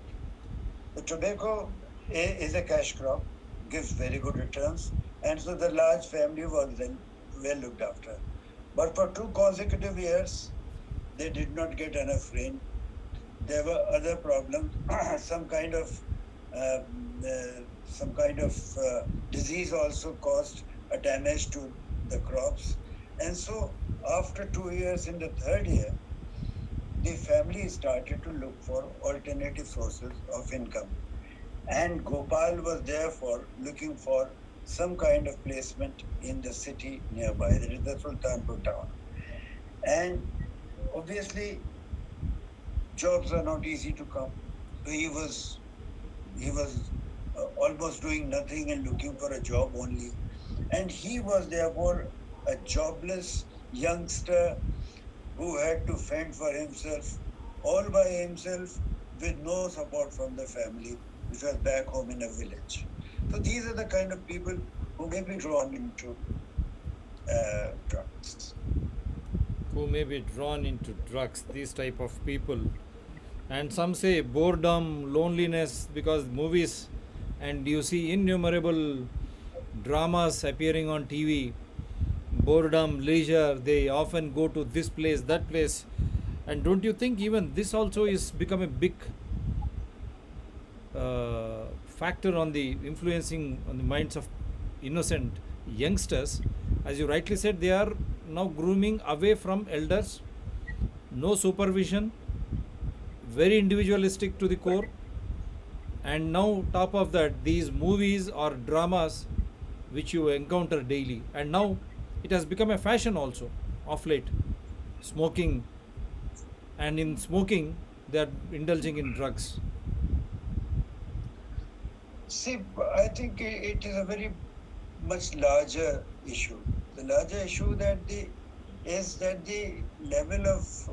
[SPEAKER 3] The tobacco is a cash crop, gives very good returns, and so the large family was then well looked after. But for 2 consecutive years, they did not get enough rain. There were other problems, some kind of disease also caused a damage to the crops. And so after 2 years, in the third year, the family started to look for alternative sources of income. And Gopal was therefore looking for some kind of placement in the city nearby, that is the Sultanpur town. And obviously, jobs are not easy to come. So he was almost doing nothing and looking for a job only. And he was therefore a jobless youngster who had to fend for himself all by himself with no support from the family, which was back home in a village. So these are the kind of people who may be drawn into drugs.
[SPEAKER 1] Who may be drawn into drugs, these type of people. And some say boredom, loneliness, because movies, and you see innumerable dramas appearing on TV. Boredom, leisure, they often go to this place, that place. And don't you think even this also is become a big factor on the influencing on the minds of innocent youngsters? As you rightly said, they are now grooming away from elders, no supervision, very individualistic to the core. And now top of that, these movies or dramas which you encounter daily, and now it has become a fashion also of late, smoking, and in smoking they are indulging in drugs.
[SPEAKER 3] See, I think it is a very much larger issue. The larger issue is that the level of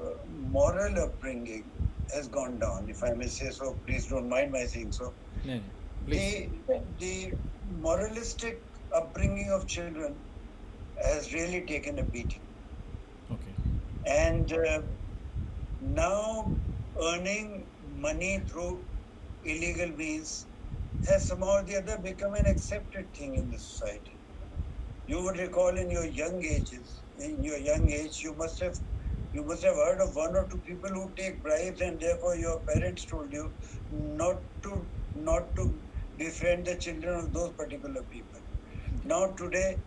[SPEAKER 3] moral upbringing has gone down, if I may say so. Please don't mind my saying so.
[SPEAKER 1] No, no, please.
[SPEAKER 3] The moralistic upbringing of children has really taken a beating.
[SPEAKER 1] Okay.
[SPEAKER 3] And now earning money through illegal means has somehow or the other become an accepted thing in the society. You would recall in your young age, you must have heard of one or two people who take bribes, and therefore your parents told you not to befriend the children of those particular people. Now today,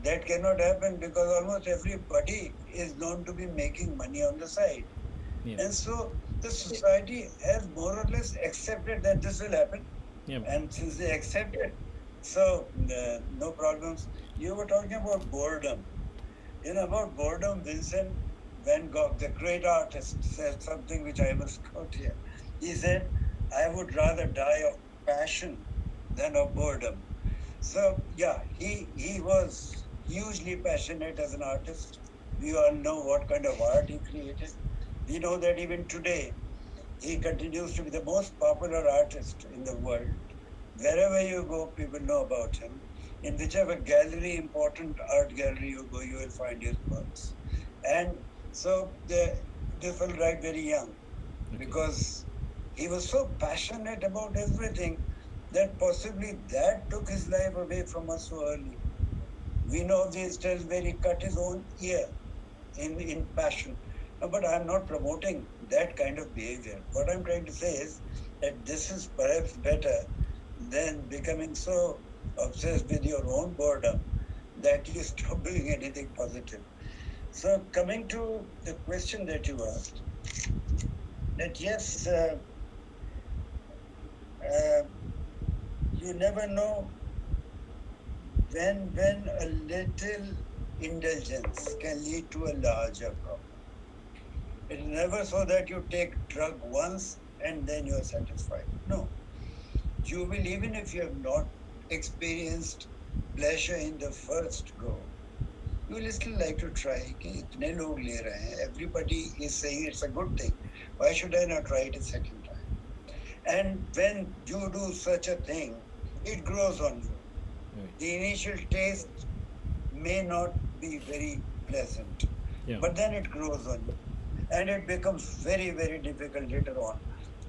[SPEAKER 3] that cannot happen because almost everybody is known to be making money on the side.
[SPEAKER 1] Yeah.
[SPEAKER 3] And so the society has more or less accepted that this will happen.
[SPEAKER 1] Yeah.
[SPEAKER 3] And since they accept it, so no problems. You were talking about boredom. About boredom, Vincent Van Gogh, the great artist, said something which I must quote here. He said, "I would rather die of passion than of boredom." So yeah, he was hugely passionate as an artist. We all know what kind of art he created. We know that even today, he continues to be the most popular artist in the world. Wherever you go, people know about him. In whichever gallery, important art gallery you go, you will find his works. And so this was right very young, because he was so passionate about everything that possibly that took his life away from us so early. We know these tales where he cut his own ear in passion. No, but I'm not promoting that kind of behavior. What I'm trying to say is that this is perhaps better than becoming so obsessed with your own boredom that you stop doing anything positive. So coming to the question that you asked, that yes, you never know when a little indulgence can lead to a larger problem. It's never so that you take drug once and then you are satisfied. No. You will, even if you have not experienced pleasure in the first go, you will still like to try. Everybody is saying it's a good thing. Why should I not try it a second time? And when you do such a thing, it grows on you.
[SPEAKER 1] Right.
[SPEAKER 3] The initial taste may not be very pleasant,
[SPEAKER 1] Yeah.
[SPEAKER 3] but then it grows on you. And it becomes very, very difficult later on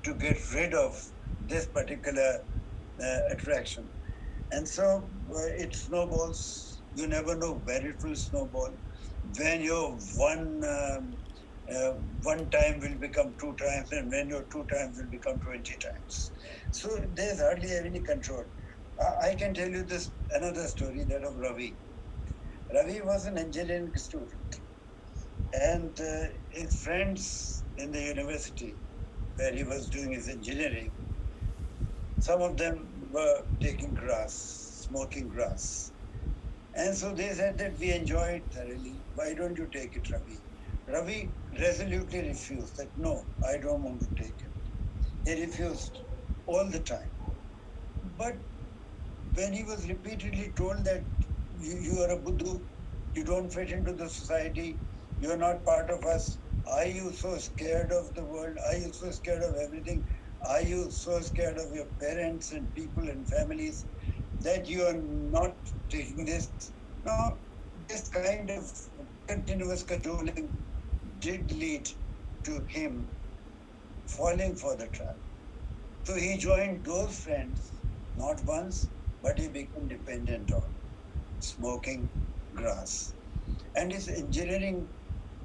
[SPEAKER 3] to get rid of this particular attraction. And so it snowballs. You never know where it will snowball. When your one time will become 2 times, and when your 2 times will become 20 times. So there's hardly any control. I can tell you this another story, that of Ravi. Ravi was an engineering student, and his friends in the university where he was doing his engineering, some of them were taking grass, smoking grass. And so they said that we enjoy it thoroughly. Why don't you take it, Ravi? Ravi resolutely refused that, no, I don't want to take it. He refused all the time. But when he was repeatedly told that you are a Buddha, you don't fit into the society, you're not part of us, are you so scared of the world? Are you so scared of everything? Are you so scared of your parents and people and families? that you are not taking this. Now, this kind of continuous cajoling did lead to him falling for the trap. So he joined those friends, not once, but he became dependent on smoking grass. And his engineering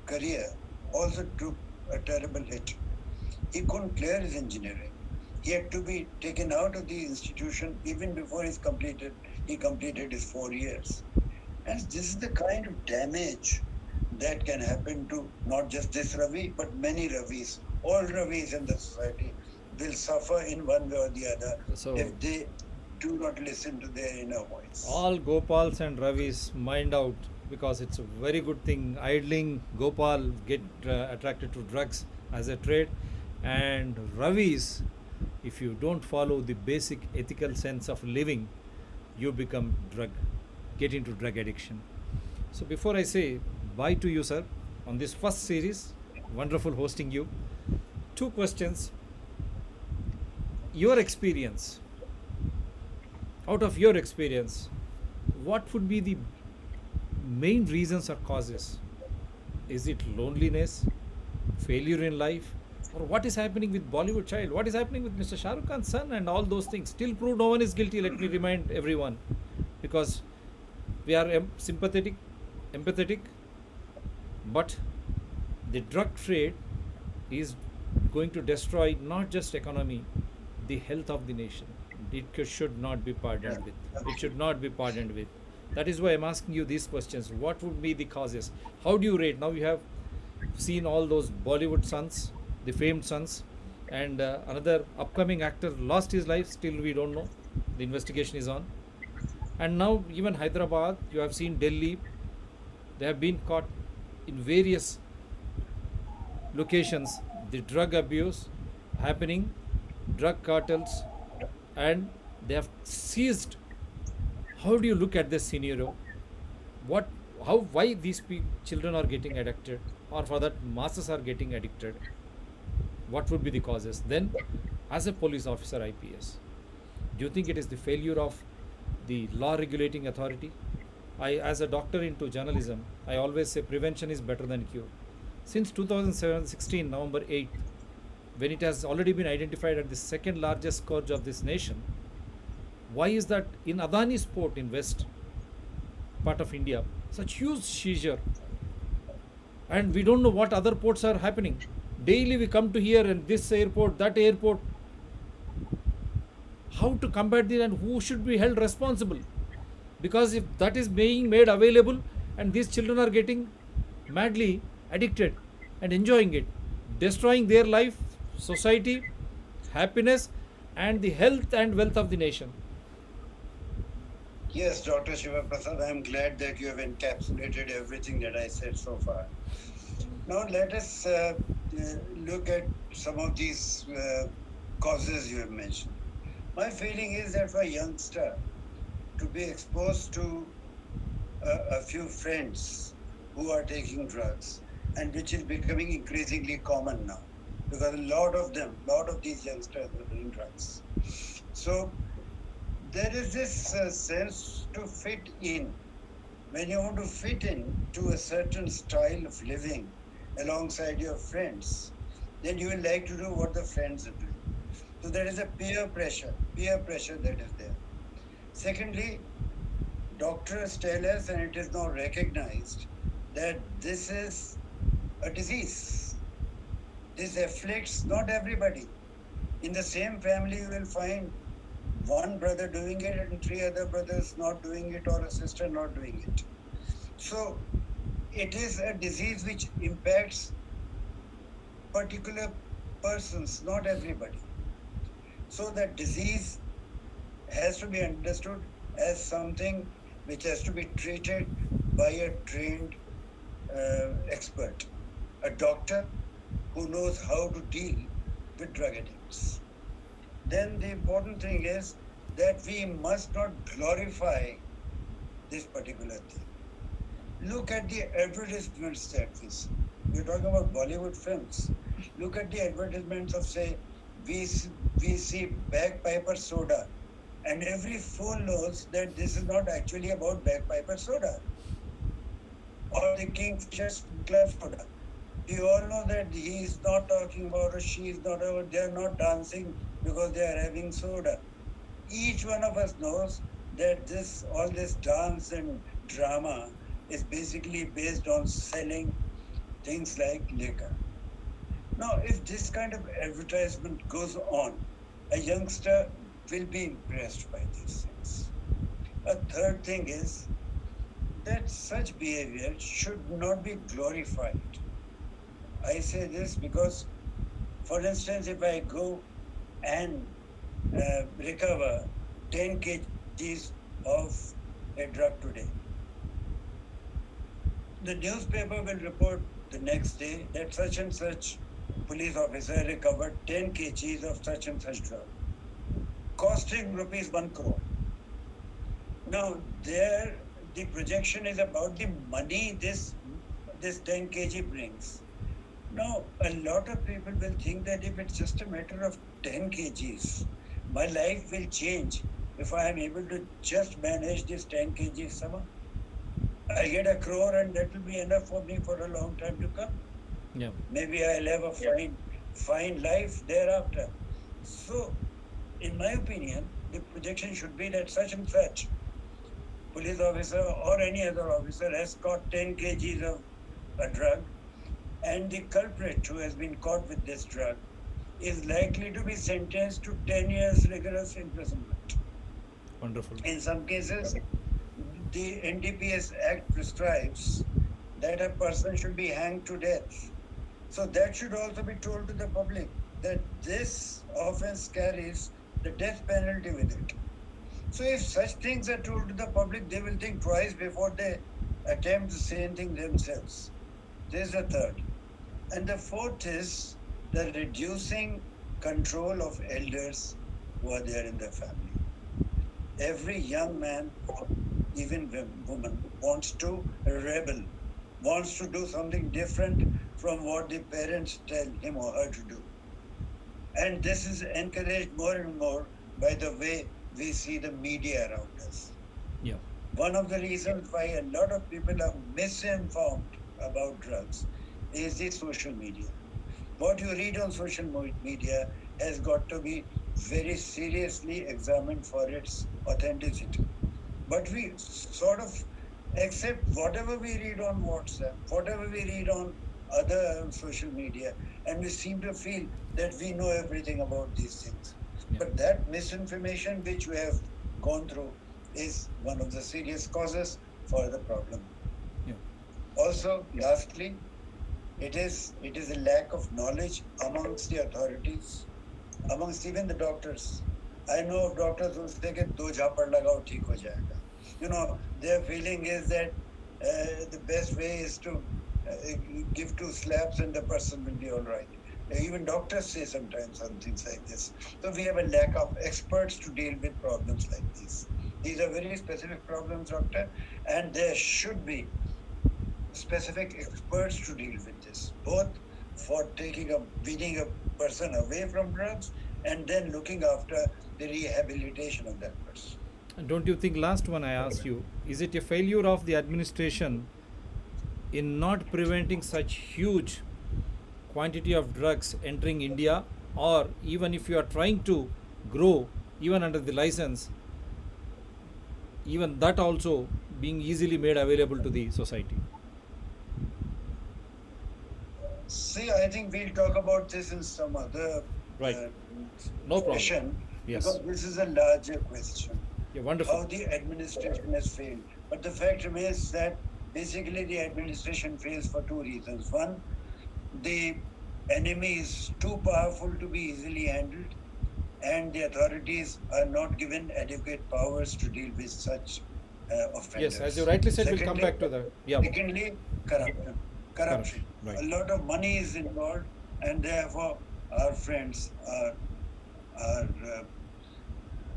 [SPEAKER 3] career also took a terrible hit. He couldn't clear his engineering. He had to be taken out of the institution even before he completed his 4 years. And this is the kind of damage that can happen to not just this Ravi, but many Ravis. All Ravis in the society will suffer in one way or the other
[SPEAKER 1] So
[SPEAKER 3] if they do not listen to their inner voice.
[SPEAKER 1] all Gopals and Ravis mind out, because it's a very good thing. Idling Gopal get attracted to drugs as a trade, and Ravis, if you don't follow the basic ethical sense of living, you get into drug addiction. So before I say bye to you, sir, on this first series, wonderful hosting you. Two questions. Your experience, out of your experience, what would be the main reasons or causes? Is it loneliness, failure in life, or what is happening with Bollywood child? What is happening with Mr. Shah Rukh Khan's son and all those things? Still prove no one is guilty. Let me remind everyone, because we are sympathetic, empathetic, but the drug trade is going to destroy not just economy, the health of the nation. It should not be pardoned with. It should not be pardoned with. That is why I'm asking you these questions. What would be the causes? How do you rate? Now you have seen all those Bollywood sons, the famed sons, and another upcoming actor lost his life. Still, we don't know. The investigation is on. And now, even Hyderabad, you have seen Delhi, they have been caught in various locations. The drug abuse happening, drug cartels, and they have seized. How do you look at this scenario? Why these children are getting addicted, or for that masses are getting addicted? What would be the causes? Then, as a police officer, IPS, do you think it is the failure of the law regulating authority? As a doctor into journalism, I always say prevention is better than cure. Since 2016, November 8th, when it has already been identified as the second largest scourge of this nation, why is that in Adani's port in west part of India, such huge seizure, and we don't know what other ports are happening? Daily we come to here and this airport, that airport. How to combat this, and who should be held responsible? Because if that is being made available and these children are getting madly addicted and enjoying it, destroying their life, society, happiness, and the health and wealth of the nation.
[SPEAKER 3] Yes, Dr. Shiva Prasad, I am glad that you have encapsulated everything that I said so far. Now let us look at some of these causes you have mentioned. My feeling is that for a youngster to be exposed to a few friends who are taking drugs, and which is becoming increasingly common now, because a lot of these youngsters are doing drugs. So there is this sense to fit in. When you want to fit in to a certain style of living alongside your friends, then you will like to do what the friends are doing. So there is a peer pressure that is there. Secondly, doctors tell us, and it is now recognized, that this is a disease. This afflicts not everybody. In the same family, you will find one brother doing it and three other brothers not doing it, or a sister not doing it. So it is a disease which impacts particular persons, not everybody. So that disease has to be understood as something which has to be treated by a trained expert, a doctor who knows how to deal with drug addicts. Then the important thing is that we must not glorify this particular thing. Look at the advertisements that we see. We're talking about Bollywood films. Look at the advertisements of, say, we see bagpiper soda And every fool knows that this is not actually about bagpiper soda or the Kingfisher Club soda. We all know that he is not talking about or she is not about, they are not dancing because they are having soda. Each one of us knows that all this dance and drama is basically based on selling things like liquor. Now, if this kind of advertisement goes on, a youngster will be impressed by these things. A third thing is that such behavior should not be glorified. I say this because, for instance, if I go and recover 10 kgs of a drug today, the newspaper will report the next day that such and such police officer recovered 10 kgs of such and such drug, costing rupees 1 crore. Now, there the projection is about the money this 10 kg brings. Now, a lot of people will think that if it's just a matter of 10 kgs, my life will change if I am able to just manage this 10 kg summer. I'll get a crore and that will be enough for me for a long time to come.
[SPEAKER 1] Yeah.
[SPEAKER 3] Maybe I'll have a fine life thereafter. So, in my opinion, the projection should be that such and such police officer or any other officer has caught 10 kgs of a drug, and the culprit who has been caught with this drug is likely to be sentenced to 10 years rigorous imprisonment.
[SPEAKER 1] Wonderful.
[SPEAKER 3] In some cases, the NDPS Act prescribes that a person should be hanged to death. So that should also be told to the public that this offense carries the death penalty with it. So if such things are told to the public, they will think twice before they attempt the same thing themselves. This is the third. And the fourth is the reducing control of elders who are there in the family. Every young man, or even woman, wants to rebel, wants to do something different from what the parents tell him or her to do. And this is encouraged more and more by the way we see the media around us.
[SPEAKER 1] Yeah.
[SPEAKER 3] One of the reasons why a lot of people are misinformed about drugs is the social media. What you read on social media has got to be very seriously examined for its authenticity. But we sort of accept whatever we read on WhatsApp, whatever we read on other social media, and we seem to feel that we know everything about these things.
[SPEAKER 1] Yeah.
[SPEAKER 3] But that misinformation which we have gone through is one of the serious causes for the problem.
[SPEAKER 1] Yeah.
[SPEAKER 3] Also, lastly, it is a lack of knowledge amongst the authorities, amongst even the doctors. I know of doctors who say that do jhapad lagao, theek ho jayega. You know, their feeling is that the best way is to give 2 slaps and the person will be all right. Even doctors say sometimes some things like this. So we have a lack of experts to deal with problems like these. These are very specific problems, doctor, and there should be specific experts to deal with this, both for weaning a person away from drugs and then looking after the rehabilitation of that person.
[SPEAKER 1] And don't you think, last one I ask you, is it a failure of the administration in not preventing such huge quantity of drugs entering India, or even if you are trying to grow even under the license, even that also being easily made available to the society?
[SPEAKER 3] See, I think we'll talk about this in some other
[SPEAKER 1] Right. No problem.
[SPEAKER 3] session,
[SPEAKER 1] Yes.
[SPEAKER 3] because this is a larger question.
[SPEAKER 1] Yeah, wonderful.
[SPEAKER 3] How the administration has failed. But the fact remains that basically the administration fails for 2 reasons. One, the enemy is too powerful to be easily handled, and the authorities are not given adequate powers to deal with such offenders.
[SPEAKER 1] Yes, as you rightly said, we'll come back to the. Yeah.
[SPEAKER 3] Secondly, corruption.
[SPEAKER 1] Right.
[SPEAKER 3] A lot of money is involved, and therefore our friends are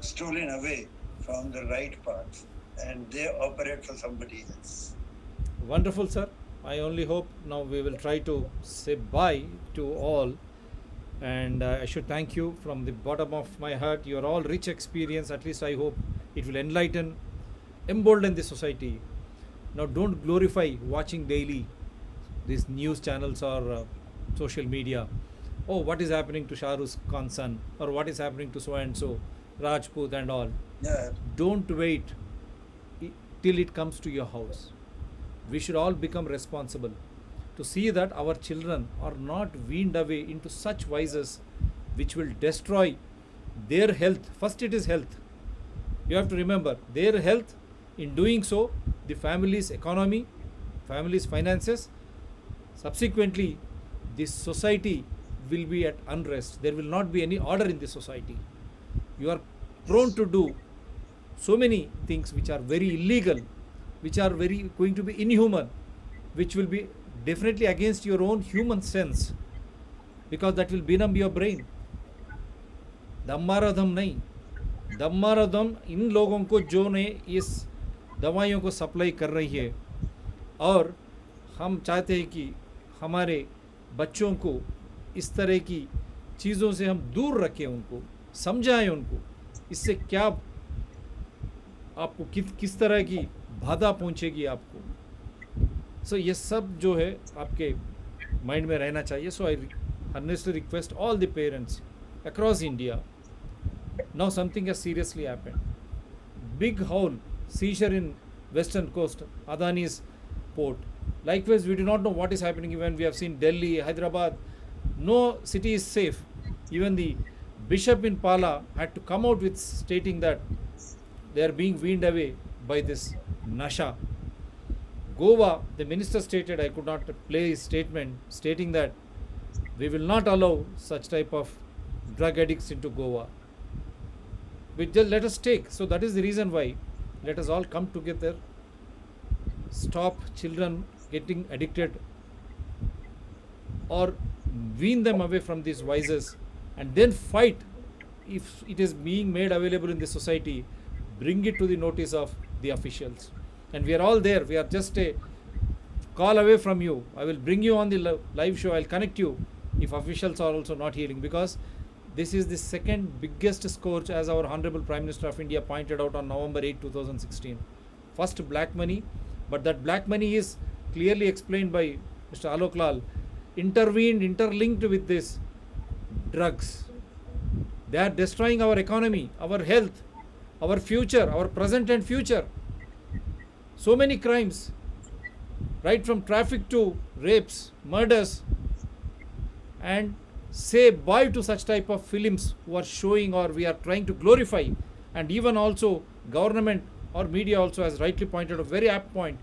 [SPEAKER 3] stolen away from the right path, and they operate for somebody else.
[SPEAKER 1] Wonderful, sir. I only hope now we will try to say bye to all And I should thank you from the bottom of my heart. You are all rich experience. At least I hope it will enlighten, embolden the society. Now don't glorify watching daily these news channels or social media. Oh, what is happening to Shah Rukh Khan's son, or what is happening to so and so, Rajput and all.
[SPEAKER 3] Yeah.
[SPEAKER 1] Don't wait till it comes to your house. We should all become responsible to see that our children are not weaned away into such vices which will destroy their health. First, it is health. You have to remember their health. In doing so, the family's economy, family's finances, subsequently, this society will be at unrest. There will not be any order in the society. You are prone to do so many things which are very illegal, which are very going to be inhuman, which will be definitely against your own human sense, because that will benumb your brain. दम्माराधम नहीं, दम्माराधम इन लोगों को जो ने इस दवाइयों को supply कर रही है, और हम चाहते हैं कि हमारे बच्चों को इस तरह की चीज़ों से हम दूर रखें, उनको समझाएं, उनको इससे क्या आपको किस तरह की बाधा पहुंचेगी आपको. सो ये सब जो है आपके माइंड में रहना चाहिए. सो आई honestly request all the parents across India. Now something has seriously happened. Big hole, seizure in western coast, Adani's port. Likewise, we do not know what is happening when we have seen Delhi, Hyderabad. No city is safe. Even the bishop in Pala had to come out with stating that they are being weaned away by this Nasha. Goa, the minister stated, I could not play his statement, stating that we will not allow such type of drug addicts into Goa. Just let us take. So that is the reason why let us all come together, stop children getting addicted, or wean them away from these vices, and then fight. If it is being made available in the society, bring it to the notice of the officials. And we are all there. We are just a call away from you. I will bring you on the live show. I'll connect you if officials are also not hearing, because this is the second biggest scourge, as our Honorable Prime Minister of India pointed out on November 8, 2016. First, black money, but that black money is clearly explained by Mr. Aloke Lal, interlinked with this drugs. They are destroying our economy, our health, our future, our present and future. So many crimes, right from traffic to rapes, murders, and say bye to such type of films who are showing, or we are trying to glorify. And even also government or media also has rightly pointed a very apt point.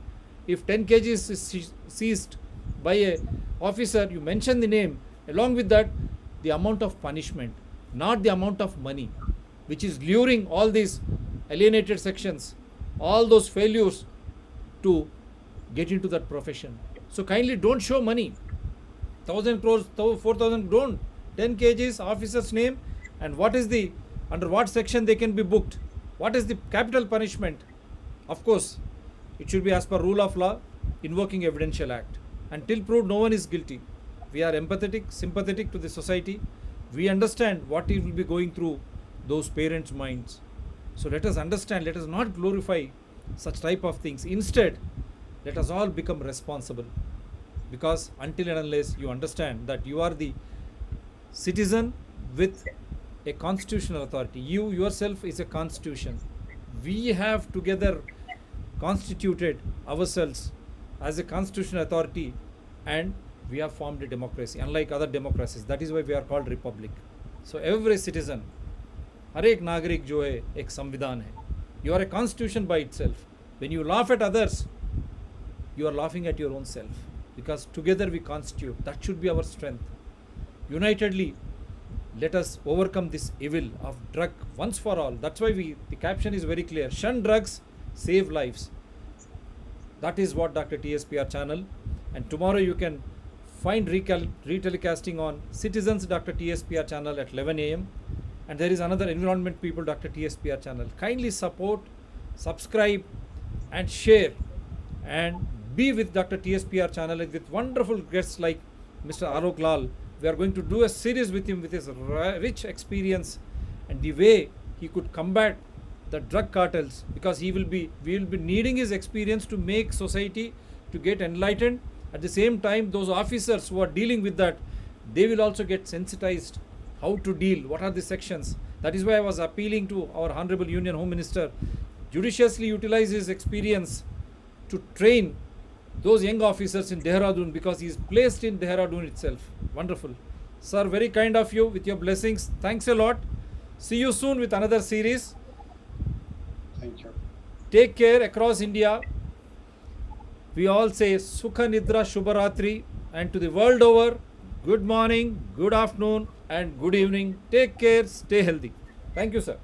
[SPEAKER 1] If 10 kgs is seized by a officer, you mention the name, along with that the amount of punishment, not the amount of money, which is luring all these alienated sections, all those failures to get into that profession. So kindly don't show money. 1,000 crores, 4,000, don't. 10 kgs, officer's name, and what is the, under what section they can be booked. What is the capital punishment? Of course, it should be as per rule of law, invoking Evidential Act. Until proved no one is guilty. We are empathetic, sympathetic to the society. We understand what it will be going through those parents' minds. So let us understand, let us not glorify such type of things. Instead, let us all become responsible. Because until and unless you understand that you are the citizen with a constitutional authority, you yourself is a constitution. We have together constituted ourselves as a constitutional authority, and we have formed a democracy, unlike other democracies. That is why we are called republic. So every citizen, हर एक नागरिक जो है एक संविधान है. You are a constitution by itself. When you laugh at others, you are laughing at your own self, because together we constitute. That should be our strength. Unitedly, let us overcome this evil of drug once for all. That's why the caption is very clear. Shun drugs, save lives. That is what Dr. TSPR channel. And tomorrow you can find retelecasting on Citizens Dr. TSPR channel at 11 a.m. And there is another Environment People Dr. TSPR channel. Kindly support, subscribe, and share, and be with Dr. TSPR channel with wonderful guests like Mr. Aloke Lal We are going to do a series with him with his rich experience and the way he could combat the drug cartels, because we will be needing his experience to make society to get enlightened. At the same time, those officers who are dealing with that, they will also get sensitized how to deal, what are the sections. That is why I was appealing to our Honorable Union Home Minister, judiciously utilize his experience to train those young officers in Dehradun, because he is placed in Dehradun itself. Wonderful. Sir, very kind of you with your blessings. Thanks a lot. See you soon with another series.
[SPEAKER 3] Thank you.
[SPEAKER 1] Take care across India. We all say Sukha Nidra Shubharatri, and to the world over, good morning, good afternoon, and good evening. Take care, stay healthy. Thank you, sir.